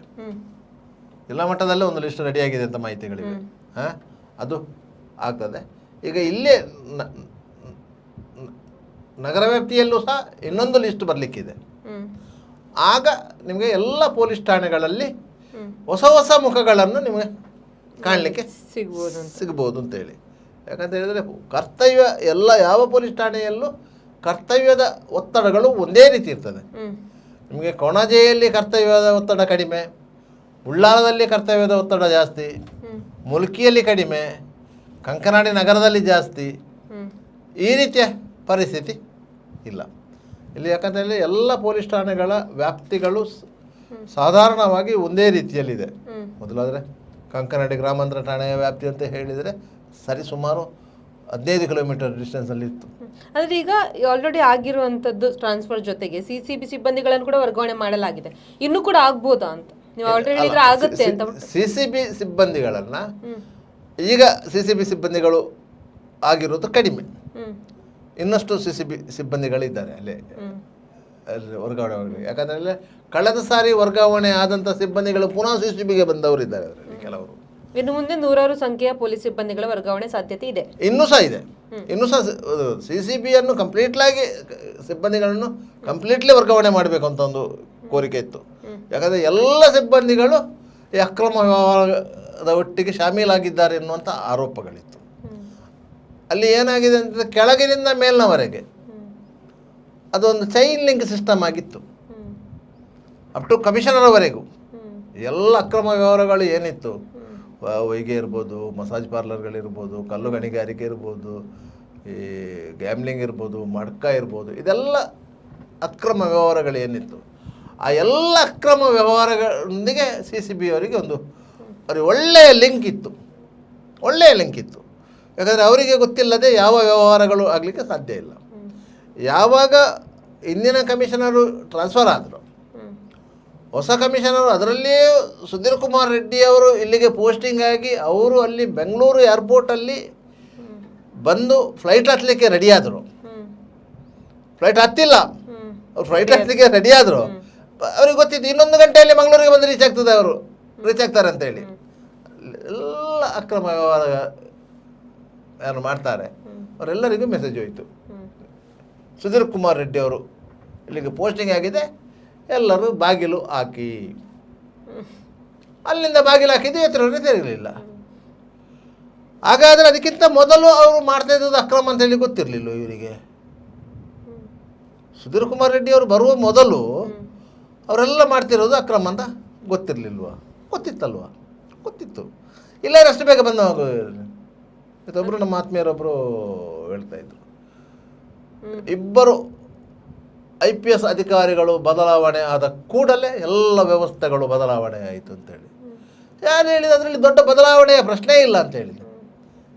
ಜಿಲ್ಲಾ ಮಟ್ಟದಲ್ಲೇ ಒಂದು ಲಿಸ್ಟ್ ರೆಡಿಯಾಗಿದೆ ಅಂತ ಮಾಹಿತಿಗಳಿವೆ. ಅದು ಆಗ್ತದೆ. ಈಗ ಇಲ್ಲೇ ನಗರ ವ್ಯಾಪ್ತಿಯಲ್ಲೂ ಸಹ ಇನ್ನೊಂದು ಲಿಸ್ಟ್ ಬರಲಿಕ್ಕಿದೆ. ಆಗ ನಿಮಗೆ ಎಲ್ಲ ಪೊಲೀಸ್ ಠಾಣೆಗಳಲ್ಲಿ ಹೊಸ ಹೊಸ ಮುಖಗಳನ್ನು ನಿಮಗೆ ಕಾಣಲಿಕ್ಕೆ ಸಿಗ್ಬೋದು ಅಂತೇಳಿ. ಯಾಕಂತ ಹೇಳಿದರೆ ಕರ್ತವ್ಯ ಯಾವ ಪೊಲೀಸ್ ಠಾಣೆಯಲ್ಲೂ ಕರ್ತವ್ಯದ ಒತ್ತಡಗಳು ಒಂದೇ ರೀತಿ ಇರ್ತದೆ. ನಿಮಗೆ ಕೊಣಾಜೆಯಲ್ಲಿ ಕರ್ತವ್ಯದ ಒತ್ತಡ ಕಡಿಮೆ, ಉಳ್ಳಾಲದಲ್ಲಿ ಕರ್ತವ್ಯದ ಒತ್ತಡ ಜಾಸ್ತಿ, ಮುಲ್ಕಿಯಲ್ಲಿ ಕಡಿಮೆ, ಕಂಕನಾಡಿ ನಗರದಲ್ಲಿ ಜಾಸ್ತಿ. ಈ ರೀತಿಯ ಪರಿಸ್ಥಿತಿ ಇಲ್ಲ ಇಲ್ಲಿ. ಯಾಕಂತ ಹೇಳಿ ಎಲ್ಲ ಪೊಲೀಸ್ ಠಾಣೆಗಳ ವ್ಯಾಪ್ತಿಗಳು ಸಾಧಾರಣವಾಗಿ ಒಂದೇ ರೀತಿಯಲ್ಲಿದೆ. ಮೊದಲಾದರೆ ಕಂಕನಾಡಿ ಗ್ರಾಮಾಂತರ ಠಾಣೆಯ ವ್ಯಾಪ್ತಿ ಅಂತ ಹೇಳಿದರೆ ಸರಿಸುಮಾರು 15 ಕಿಲೋಮೀಟರ್ ಡಿಸ್ಟೆನ್ಸಲ್ಲಿ ಇತ್ತು. ಆದರೆ ಈಗ ಆಲ್ರೆಡಿ ಆಗಿರುವಂಥದ್ದು ಟ್ರಾನ್ಸ್ಫರ್ ಜೊತೆಗೆ CCB ಸಿಬ್ಬಂದಿಗಳನ್ನು ಕೂಡ ವರ್ಗಾವಣೆ ಮಾಡಲಾಗಿದೆ. ಇನ್ನೂ ಕೂಡ ಆಗ್ಬೋದಾ ಅಂತ ನೀವು ಆಲ್ರೆಡಿ ಹೇಳಿದ್ರೆ ಆಗುತ್ತೆ ಅಂತ. CCB ಸಿಬ್ಬಂದಿಗಳನ್ನು ಈಗ CCB ಸಿಬ್ಬಂದಿಗಳು ಆಗಿರೋದು ಕಡಿಮೆ. ಇನ್ನಷ್ಟು CCB ಸಿಬ್ಬಂದಿಗಳಿದ್ದಾರೆ ಅಲ್ಲಿ ವರ್ಗಾವಣೆ. ಯಾಕಂದರೆ ಕಳೆದ ಸಾರಿ ವರ್ಗಾವಣೆ ಆದಂಥ ಸಿಬ್ಬಂದಿಗಳು ಪುನಃ CCBಗೆ ಬಂದವರಿದ್ದಾರೆ. ಅದರಲ್ಲಿ ಕೆಲವರು ಇನ್ನು ಮುಂದೆ 100 ಸಂಖ್ಯೆಯ ಪೊಲೀಸ್ ಸಿಬ್ಬಂದಿಗಳ ವರ್ಗಾವಣೆ ಸಾಧ್ಯತೆ ಇದೆ. ಇನ್ನೂ ಸಹ ಇದೆ. ಇನ್ನೂ ಸಹ CCBಯನ್ನು ಕಂಪ್ಲೀಟ್ಲಾಗಿ ಸಿಬ್ಬಂದಿಗಳನ್ನು ಕಂಪ್ಲೀಟ್ಲಿ ವರ್ಗಾವಣೆ ಮಾಡಬೇಕು ಅಂತ ಒಂದು ಕೋರಿಕೆ ಇತ್ತು. ಯಾಕಂದರೆ ಎಲ್ಲ ಸಿಬ್ಬಂದಿಗಳು ಈ ಅಕ್ರಮ ವ್ಯವಹಾರದ ಒಟ್ಟಿಗೆ ಶಾಮೀಲಾಗಿದ್ದಾರೆ ಎನ್ನುವಂಥ ಆರೋಪಗಳಿತ್ತು. ಅಲ್ಲಿ ಏನಾಗಿದೆ ಅಂತಂದರೆ ಕೆಳಗಿನಿಂದ ಮೇಲಿನವರೆಗೆ ಅದೊಂದು ಚೈನ್ ಲಿಂಕ್ ಸಿಸ್ಟಮ್ ಆಗಿತ್ತು. ಅಪ್ ಟು ಕಮಿಷನರ್ವರೆಗೂ ಎಲ್ಲ ಅಕ್ರಮ ವ್ಯವಹಾರಗಳು ಏನಿತ್ತು, ಹೊಯ್ಗೆ ಇರ್ಬೋದು, ಮಸಾಜ್ ಪಾರ್ಲರ್ಗಳಿರ್ಬೋದು, ಕಲ್ಲು ಗಣಿಗಾರಿಕೆ ಇರ್ಬೋದು, ಈ ಗ್ಯಾಮ್ಲಿಂಗ್ ಇರ್ಬೋದು, ಮಡ್ಕ ಇರ್ಬೋದು, ಇದೆಲ್ಲ ಅಕ್ರಮ ವ್ಯವಹಾರಗಳು ಏನಿತ್ತು, ಆ ಎಲ್ಲ ಅಕ್ರಮ ವ್ಯವಹಾರಗಳೊಂದಿಗೆ CCB ಅವರಿಗೆ ಅವ್ರಿಗೆ ಒಳ್ಳೆಯ ಲಿಂಕ್ ಇತ್ತು. ಯಾಕಂದರೆ ಅವರಿಗೆ ಗೊತ್ತಿಲ್ಲದೆ ಯಾವ ವ್ಯವಹಾರಗಳು ಆಗಲಿಕ್ಕೆ ಸಾಧ್ಯ ಇಲ್ಲ. ಯಾವಾಗ ಇಂದಿನ ಕಮಿಷನರು ಟ್ರಾನ್ಸ್ಫರ್ ಆದರು, ಹೊಸ ಕಮಿಷನರು, ಅದರಲ್ಲಿಯೇ ಸುಧೀರ್ ಕುಮಾರ್ ರೆಡ್ಡಿ ಅವರು ಇಲ್ಲಿಗೆ ಪೋಸ್ಟಿಂಗ್ ಆಗಿ ಅವರು ಅಲ್ಲಿ ಬೆಂಗಳೂರು ಏರ್ಪೋರ್ಟಲ್ಲಿ ಬಂದು ಫ್ಲೈಟ್ ಹತ್ತಲಿಕ್ಕೆ ರೆಡಿಯಾದರು. ಫ್ಲೈಟ್ ಹತ್ತಿಲ್ಲ, ಅವ್ರು ಫ್ಲೈಟ್ ಹತ್ತಲಿಕ್ಕೆ ರೆಡಿಯಾದರು. ಅವ್ರಿಗೆ ಗೊತ್ತಿತ್ತು ಇನ್ನೊಂದು ಗಂಟೆಯಲ್ಲಿ ಮಂಗಳೂರಿಗೆ ಬಂದು ರೀಚ್ ಆಗ್ತಾರೆ ಅಂತೇಳಿ. ಎಲ್ಲ ಅಕ್ರಮ ವ್ಯವಹಾರ ಯಾರು ಮಾಡ್ತಾರೆ ಅವರೆಲ್ಲರಿಗೂ ಮೆಸೇಜ್ ಹೋಯಿತು, ಸುಧೀರ್ ಕುಮಾರ್ ರೆಡ್ಡಿ ಅವರು ಇಲ್ಲಿಗೆ ಪೋಸ್ಟಿಂಗ್ ಆಗಿದೆ, ಎಲ್ಲರೂ ಬಾಗಿಲು ಹಾಕಿ. ಅಲ್ಲಿಂದ ಬಾಗಿಲು ಹಾಕಿದ್ದು ಎತ್ತರವರೆಗೆ ತಿರುಗಲಿಲ್ಲ. ಹಾಗಾದರೆ ಅದಕ್ಕಿಂತ ಮೊದಲು ಅವರು ಮಾಡ್ತಾ ಇದ್ದದ್ದು ಅಕ್ರಮ ಅಂತೇಳಿ ಗೊತ್ತಿರಲಿಲ್ಲ ಇವರಿಗೆ. ಸುಧೀರ್ ಕುಮಾರ್ ರೆಡ್ಡಿ ಅವರು ಬರುವ ಮೊದಲು ಅವರೆಲ್ಲ ಮಾಡ್ತಿರೋದು ಅಕ್ರಮ ಅಂತ ಗೊತ್ತಿರಲಿಲ್ವಾ? ಗೊತ್ತಿತ್ತಲ್ವಾ? ಗೊತ್ತಿತ್ತು. ಇಲ್ಲ ಅಷ್ಟು ಬೇಗ ಬಂದ ಇದೊಬ್ಬರು ನಮ್ಮ ಆತ್ಮೀಯರೊಬ್ಬರು ಹೇಳ್ತಾ ಇದ್ರು, 2 IPS ಅಧಿಕಾರಿಗಳು ಬದಲಾವಣೆ ಆದ ಕೂಡಲೇ ಎಲ್ಲ ವ್ಯವಸ್ಥೆಗಳು ಬದಲಾವಣೆ ಆಯಿತು ಅಂತೇಳಿ. ಯಾರು ಹೇಳಿದ ಅದರಲ್ಲಿ ದೊಡ್ಡ ಬದಲಾವಣೆಯ ಪ್ರಶ್ನೆ ಇಲ್ಲ ಅಂತ ಹೇಳಿದ್ರು.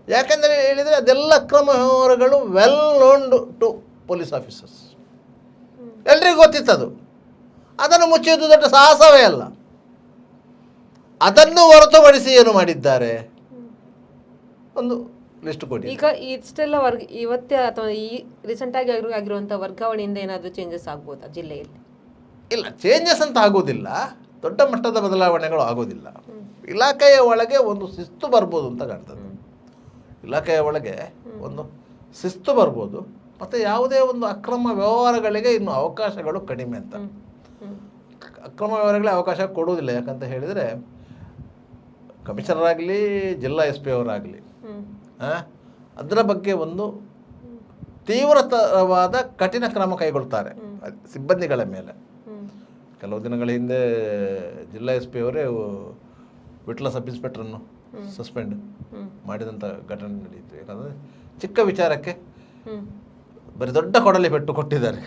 ಯಾಕೆಂದರೆ ಹೇಳಿದರೆ ಅದೆಲ್ಲ ಅಕ್ರಮ ವ್ಯವಹಾರಗಳು ವೆಲ್ ನೋನ್ಡ್ ಟು ಪೊಲೀಸ್ ಆಫೀಸರ್ಸ್, ಎಲ್ರಿಗೂ ಗೊತ್ತಿತ್ತದು. ಅದನ್ನು ಮುಚ್ಚುವುದು ದೊಡ್ಡ ಸಾಹಸವೇ ಅಲ್ಲ. ಅದನ್ನು ಹೊರತುಪಡಿಸಿ ಏನು ಮಾಡಿದ್ದಾರೆ ಒಂದು ಲಿಸ್ಟ್ ಕೊಡಿ. ಈಗ ಇಷ್ಟೆಲ್ಲ ಇವತ್ತೇ ಅಥವಾ ಈ ರೀಸೆಂಟಾಗಿ ಆಗಿರುವಂಥ ವರ್ಗಾವಣೆಯಿಂದ ಏನಾದರೂ ಚೇಂಜಸ್ ಆಗ್ಬೋದಾ ಜಿಲ್ಲೆಯಲ್ಲಿ? ಇಲ್ಲ, ಚೇಂಜಸ್ ಅಂತ ಆಗೋದಿಲ್ಲ, ದೊಡ್ಡ ಮಟ್ಟದ ಬದಲಾವಣೆಗಳು ಆಗೋದಿಲ್ಲ. ಇಲಾಖೆಯ ಒಳಗೆ ಒಂದು ಶಿಸ್ತು ಬರ್ಬೋದು ಅಂತ ಕಾಣ್ತದೆ. ಇಲಾಖೆಯ ಒಳಗೆ ಒಂದು ಶಿಸ್ತು ಬರ್ಬೋದು, ಮತ್ತು ಯಾವುದೇ ಒಂದು ಅಕ್ರಮ ವ್ಯವಹಾರಗಳಿಗೆ ಇನ್ನು ಅವಕಾಶಗಳು ಕಡಿಮೆ ಅಂತ. ಅಕ್ರಮ ವ್ಯವಹಾರಗಳಿಗೆ ಅವಕಾಶ ಕೊಡುವುದಿಲ್ಲ. ಯಾಕಂತ ಹೇಳಿದರೆ ಕಮಿಷನರ್ ಆಗಲಿ, ಜಿಲ್ಲಾ SP ಅವರಾಗಲಿ ಅದರ ಬಗ್ಗೆ ಒಂದು ತೀವ್ರತರವಾದ ಕಠಿಣ ಕ್ರಮ ಕೈಗೊಳ್ತಾರೆ ಸಿಬ್ಬಂದಿಗಳ ಮೇಲೆ. ಕೆಲವು ದಿನಗಳ ಹಿಂದೆ ಜಿಲ್ಲಾ SP ಅವರೇ ವಿಟ್ಲ ಸಬ್ ಇನ್ಸ್ಪೆಕ್ಟರನ್ನು ಸಸ್ಪೆಂಡ್ ಮಾಡಿದಂಥ ಘಟನೆ ನಡೆಯಿತು. ಯಾಕಂದರೆ ಚಿಕ್ಕ ವಿಚಾರಕ್ಕೆ ಬರೀ ದೊಡ್ಡ ಕೊಡಲಿ ಪೆಟ್ಟು ಕೊಟ್ಟಿದ್ದಾರೆ.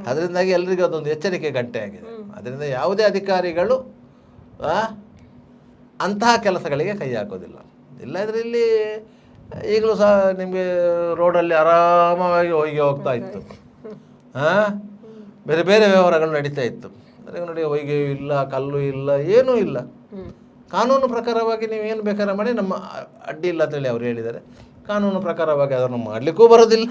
ಅದರಿಂದಾಗಿ ಎಲ್ರಿಗೂ ಅದೊಂದು ಎಚ್ಚರಿಕೆ ಗಂಟೆ ಆಗಿದೆ. ಅದರಿಂದ ಯಾವುದೇ ಅಧಿಕಾರಿಗಳು ಅಂತಹ ಕೆಲಸಗಳಿಗೆ ಕೈ ಹಾಕೋದಿಲ್ಲ. ಇಲ್ಲದ್ರೆ ಇಲ್ಲಿ ಈಗಲೂ ಸಹ ನಿಮಗೆ ರೋಡಲ್ಲಿ ಆರಾಮವಾಗಿ ಹೋಗ್ತಾ ಇತ್ತು, ಬೇರೆ ಬೇರೆ ವ್ಯವಹಾರಗಳು ನಡೀತಾ ಇತ್ತು. ನೋಡಿ, ಹೊಯ್ಗೆ ಇಲ್ಲ, ಕಲ್ಲು ಇಲ್ಲ, ಏನೂ ಇಲ್ಲ. ಕಾನೂನು ಪ್ರಕಾರವಾಗಿ ನೀವೇನು ಬೇಕಾದ್ರೆ ಮಾಡಿ, ನಮ್ಮ ಅಡ್ಡಿ ಇಲ್ಲ ಅಂತೇಳಿ ಅವ್ರು ಹೇಳಿದ್ದಾರೆ. ಕಾನೂನು ಪ್ರಕಾರವಾಗಿ ಅದನ್ನು ಮಾಡಲಿಕ್ಕೂ ಬರೋದಿಲ್ಲ,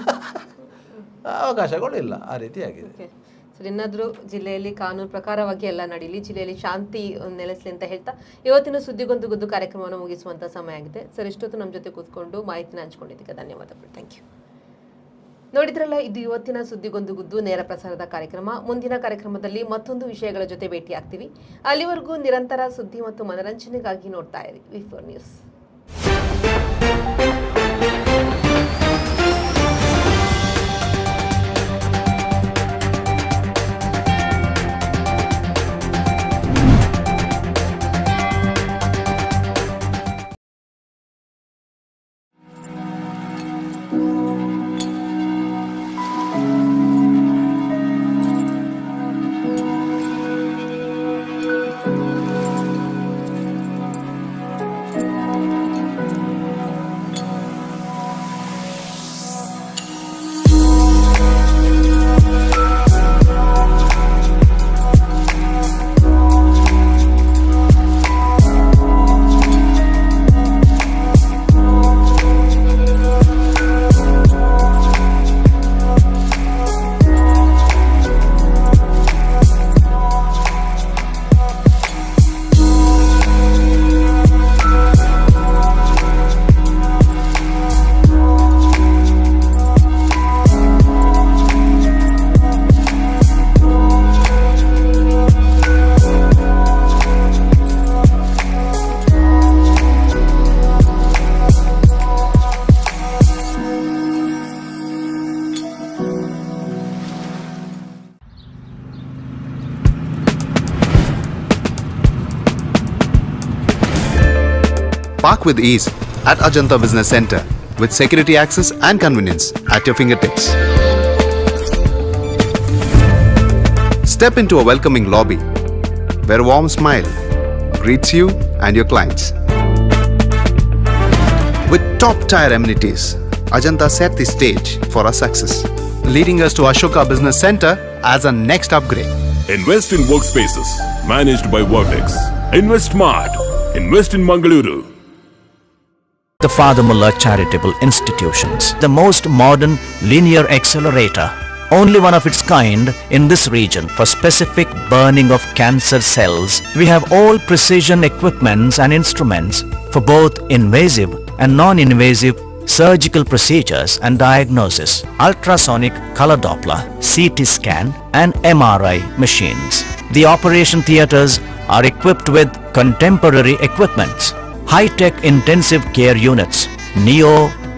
ಅವಕಾಶಗಳು ಇಲ್ಲ. ಆ ರೀತಿಯಾಗಿದೆ. ಸರ್, ಇನ್ನಾದರೂ ಜಿಲ್ಲೆಯಲ್ಲಿ ಕಾನೂನು ಪ್ರಕಾರವಾಗಿ ಎಲ್ಲ ನಡೀಲಿ, ಜಿಲ್ಲೆಯಲ್ಲಿ ಶಾಂತಿ ನೆಲೆಸಲಿ ಅಂತ ಹೇಳ್ತಾ ಇವತ್ತಿನ ಸುದ್ದಿಗೊಂದು ಗುದ್ದು ಕಾರ್ಯಕ್ರಮವನ್ನು ಮುಗಿಸುವಂಥ ಸಮಯ ಆಗಿದೆ. ಸರ್, ಇಷ್ಟೊತ್ತು ನಮ್ಮ ಜೊತೆ ಕೂತ್ಕೊಂಡು ಮಾಹಿತಿನ ಹಂಚ್ಕೊಂಡಿದ್ದಕ್ಕೆ ಧನ್ಯವಾದಗಳು. Thank you. ನೋಡಿದ್ರಲ್ಲ, ಇದು ಇವತ್ತಿನ ಸುದ್ದಿಗೊಂದು ಗುದ್ದು ನೇರ ಪ್ರಸಾರದ ಕಾರ್ಯಕ್ರಮ. ಮುಂದಿನ ಕಾರ್ಯಕ್ರಮದಲ್ಲಿ ಮತ್ತೊಂದು ವಿಷಯಗಳ ಜೊತೆ ಭೇಟಿಯಾಗ್ತೀವಿ. ಅಲ್ಲಿವರೆಗೂ ನಿರಂತರ ಸುದ್ದಿ ಮತ್ತು ಮನರಂಜನೆಗಾಗಿ ನೋಡ್ತಾ ಇರಿ ವಿ4 news. Park with ease at Ajanta Business Center with security access and convenience at your fingertips. Step into a welcoming lobby where a warm smile greets you and your clients. With top-tier amenities, Ajanta set the stage for our success, leading us to Ashoka Business Center as a next upgrade. Invest in workspaces managed by Vertex. Invest Smart. Invest in Mangaluru. The Father Mullah Charitable Institutions, the most modern linear accelerator, only one of its kind in this region for specific burning of cancer cells. We have all precision equipments and instruments for both invasive and non-invasive surgical procedures and diagnosis, ultrasonic color Doppler, CT scan and MRI machines. The operation theatres are equipped with contemporary equipments, high-tech intensive care units, neo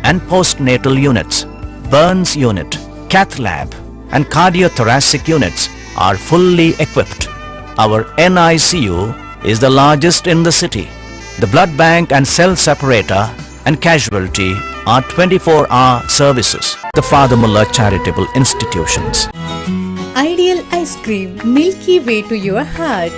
and postnatal units, burns unit, cath lab and cardiothoracic units are fully equipped. Our NICU is the largest in the city. The blood bank and cell separator and casualty are 24-hour services. The Father Mullah Charitable Institutions. Ideal ice cream, milky way to your heart.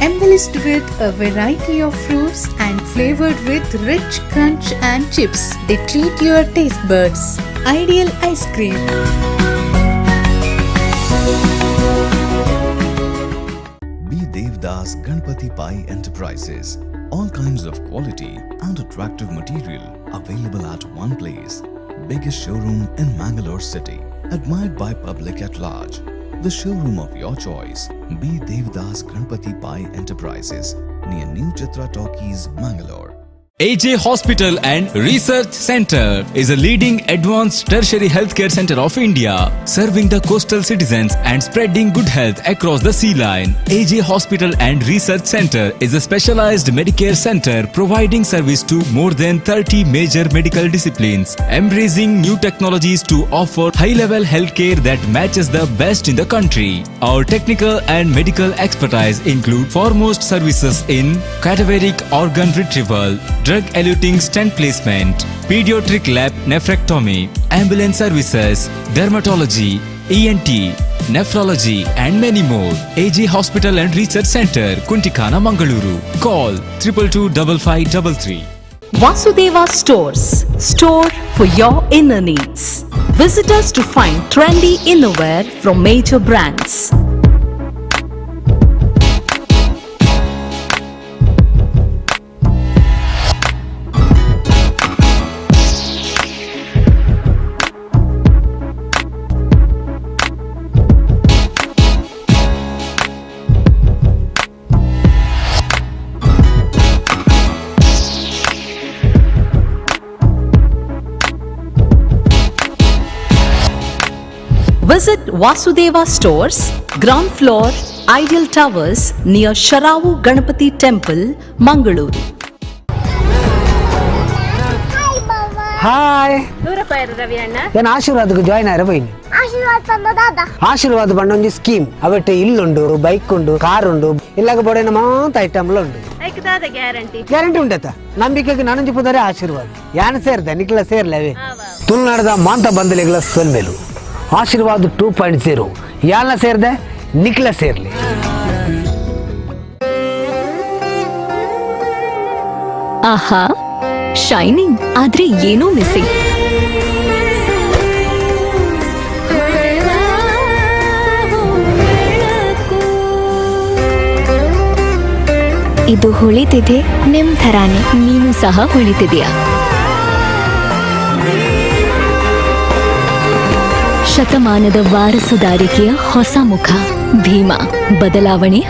Embellished with a variety of fruits and flavored with rich crunch and chips, they treat your taste buds. Ideal ice cream. B. Devdas Ganpati Pai Enterprises. All kinds of quality and attractive material available at one place. Biggest showroom in Mangalore city. Admired by public at large. The showroom of your choice. B. Devdas Ganpati Pai Enterprises near New Chitra Talkies, Mangalore. AJ Hospital and Research Center is a leading advanced tertiary healthcare center of India, serving the coastal citizens and spreading good health across the sea line. AJ Hospital and Research Center is a specialized Medicare center providing service to more than 30 major medical disciplines, embracing new technologies to offer high-level healthcare that matches the best in the country. Our technical and medical expertise include foremost services in cadaveric organ retrieval, drug-eluting stent placement, pediatric lab nephrectomy, ambulance services, dermatology, ENT, nephrology and many more. AJ Hospital and Research Center, Kuntikana, Mangaluru. Call 222553. Vasudeva Stores, store for your inner needs. Visit us to find trendy innerwear from major brands. Visit Vasudeva Stores, ground floor, Ideal Towers near Sharavu Ganapati Temple, Mangaluru. Hi ನಾನು ಆಶೀರ್ವಾದಕ್ಕೆ join ಆಯ್ರೆ ಬೈನಿ ಆಶೀರ್ವಾದ ಬಂಡ ಒಂಜಿ scheme ಅವಟ್ಟೆ ಇಲ್ಲುಂಡು bike ಉಂಡು car ಉಂಡು ಇಲ್ಲಾಗ ಬೋಡೇನ ಮಾತ ಐಟಮ್ಲ ಉಂಡು guarantee ಉಂಟತ ನಂಬಿಕೆಗೆ ನಾನೊಂಜಿ ಪುದರೆ ಆಶೀರ್ವಾದ ಯಾನ ಸೇರ್ದೆ ನಿಕ್ಲ ಸೇರ್ಲೇವೆ ತುಳುನಾಡದ ಮಾಂತ ಬಂದಲಿಗಳ ಸೊಲ್ಮೇಲು ಆಶೀರ್ವಾದ 2.0 ಯಾಲ ಸೇರ್ದೆ ನಿಕ್ಲ ಸೇರ್ಲಿ. ಆಹಾ, ಶೈನಿಂಗ್ ಆದ್ರೆ ಏನೋ ಮಿಸ್ಸಿಂಗ್. ಇದು ಹೊಳಿತಿದೆ ನಿಮ್ ಥರಾನೇ, ನೀನು ಸಹ ಹೊಳಿತಿದ್ಯಾ. ಶತಮಾನದ ವಾರಸುದಾರಿಕೆಯ ಹೊಸ ಮುಖ ಭೀಮಾ, ಬದಲಾವಣೆ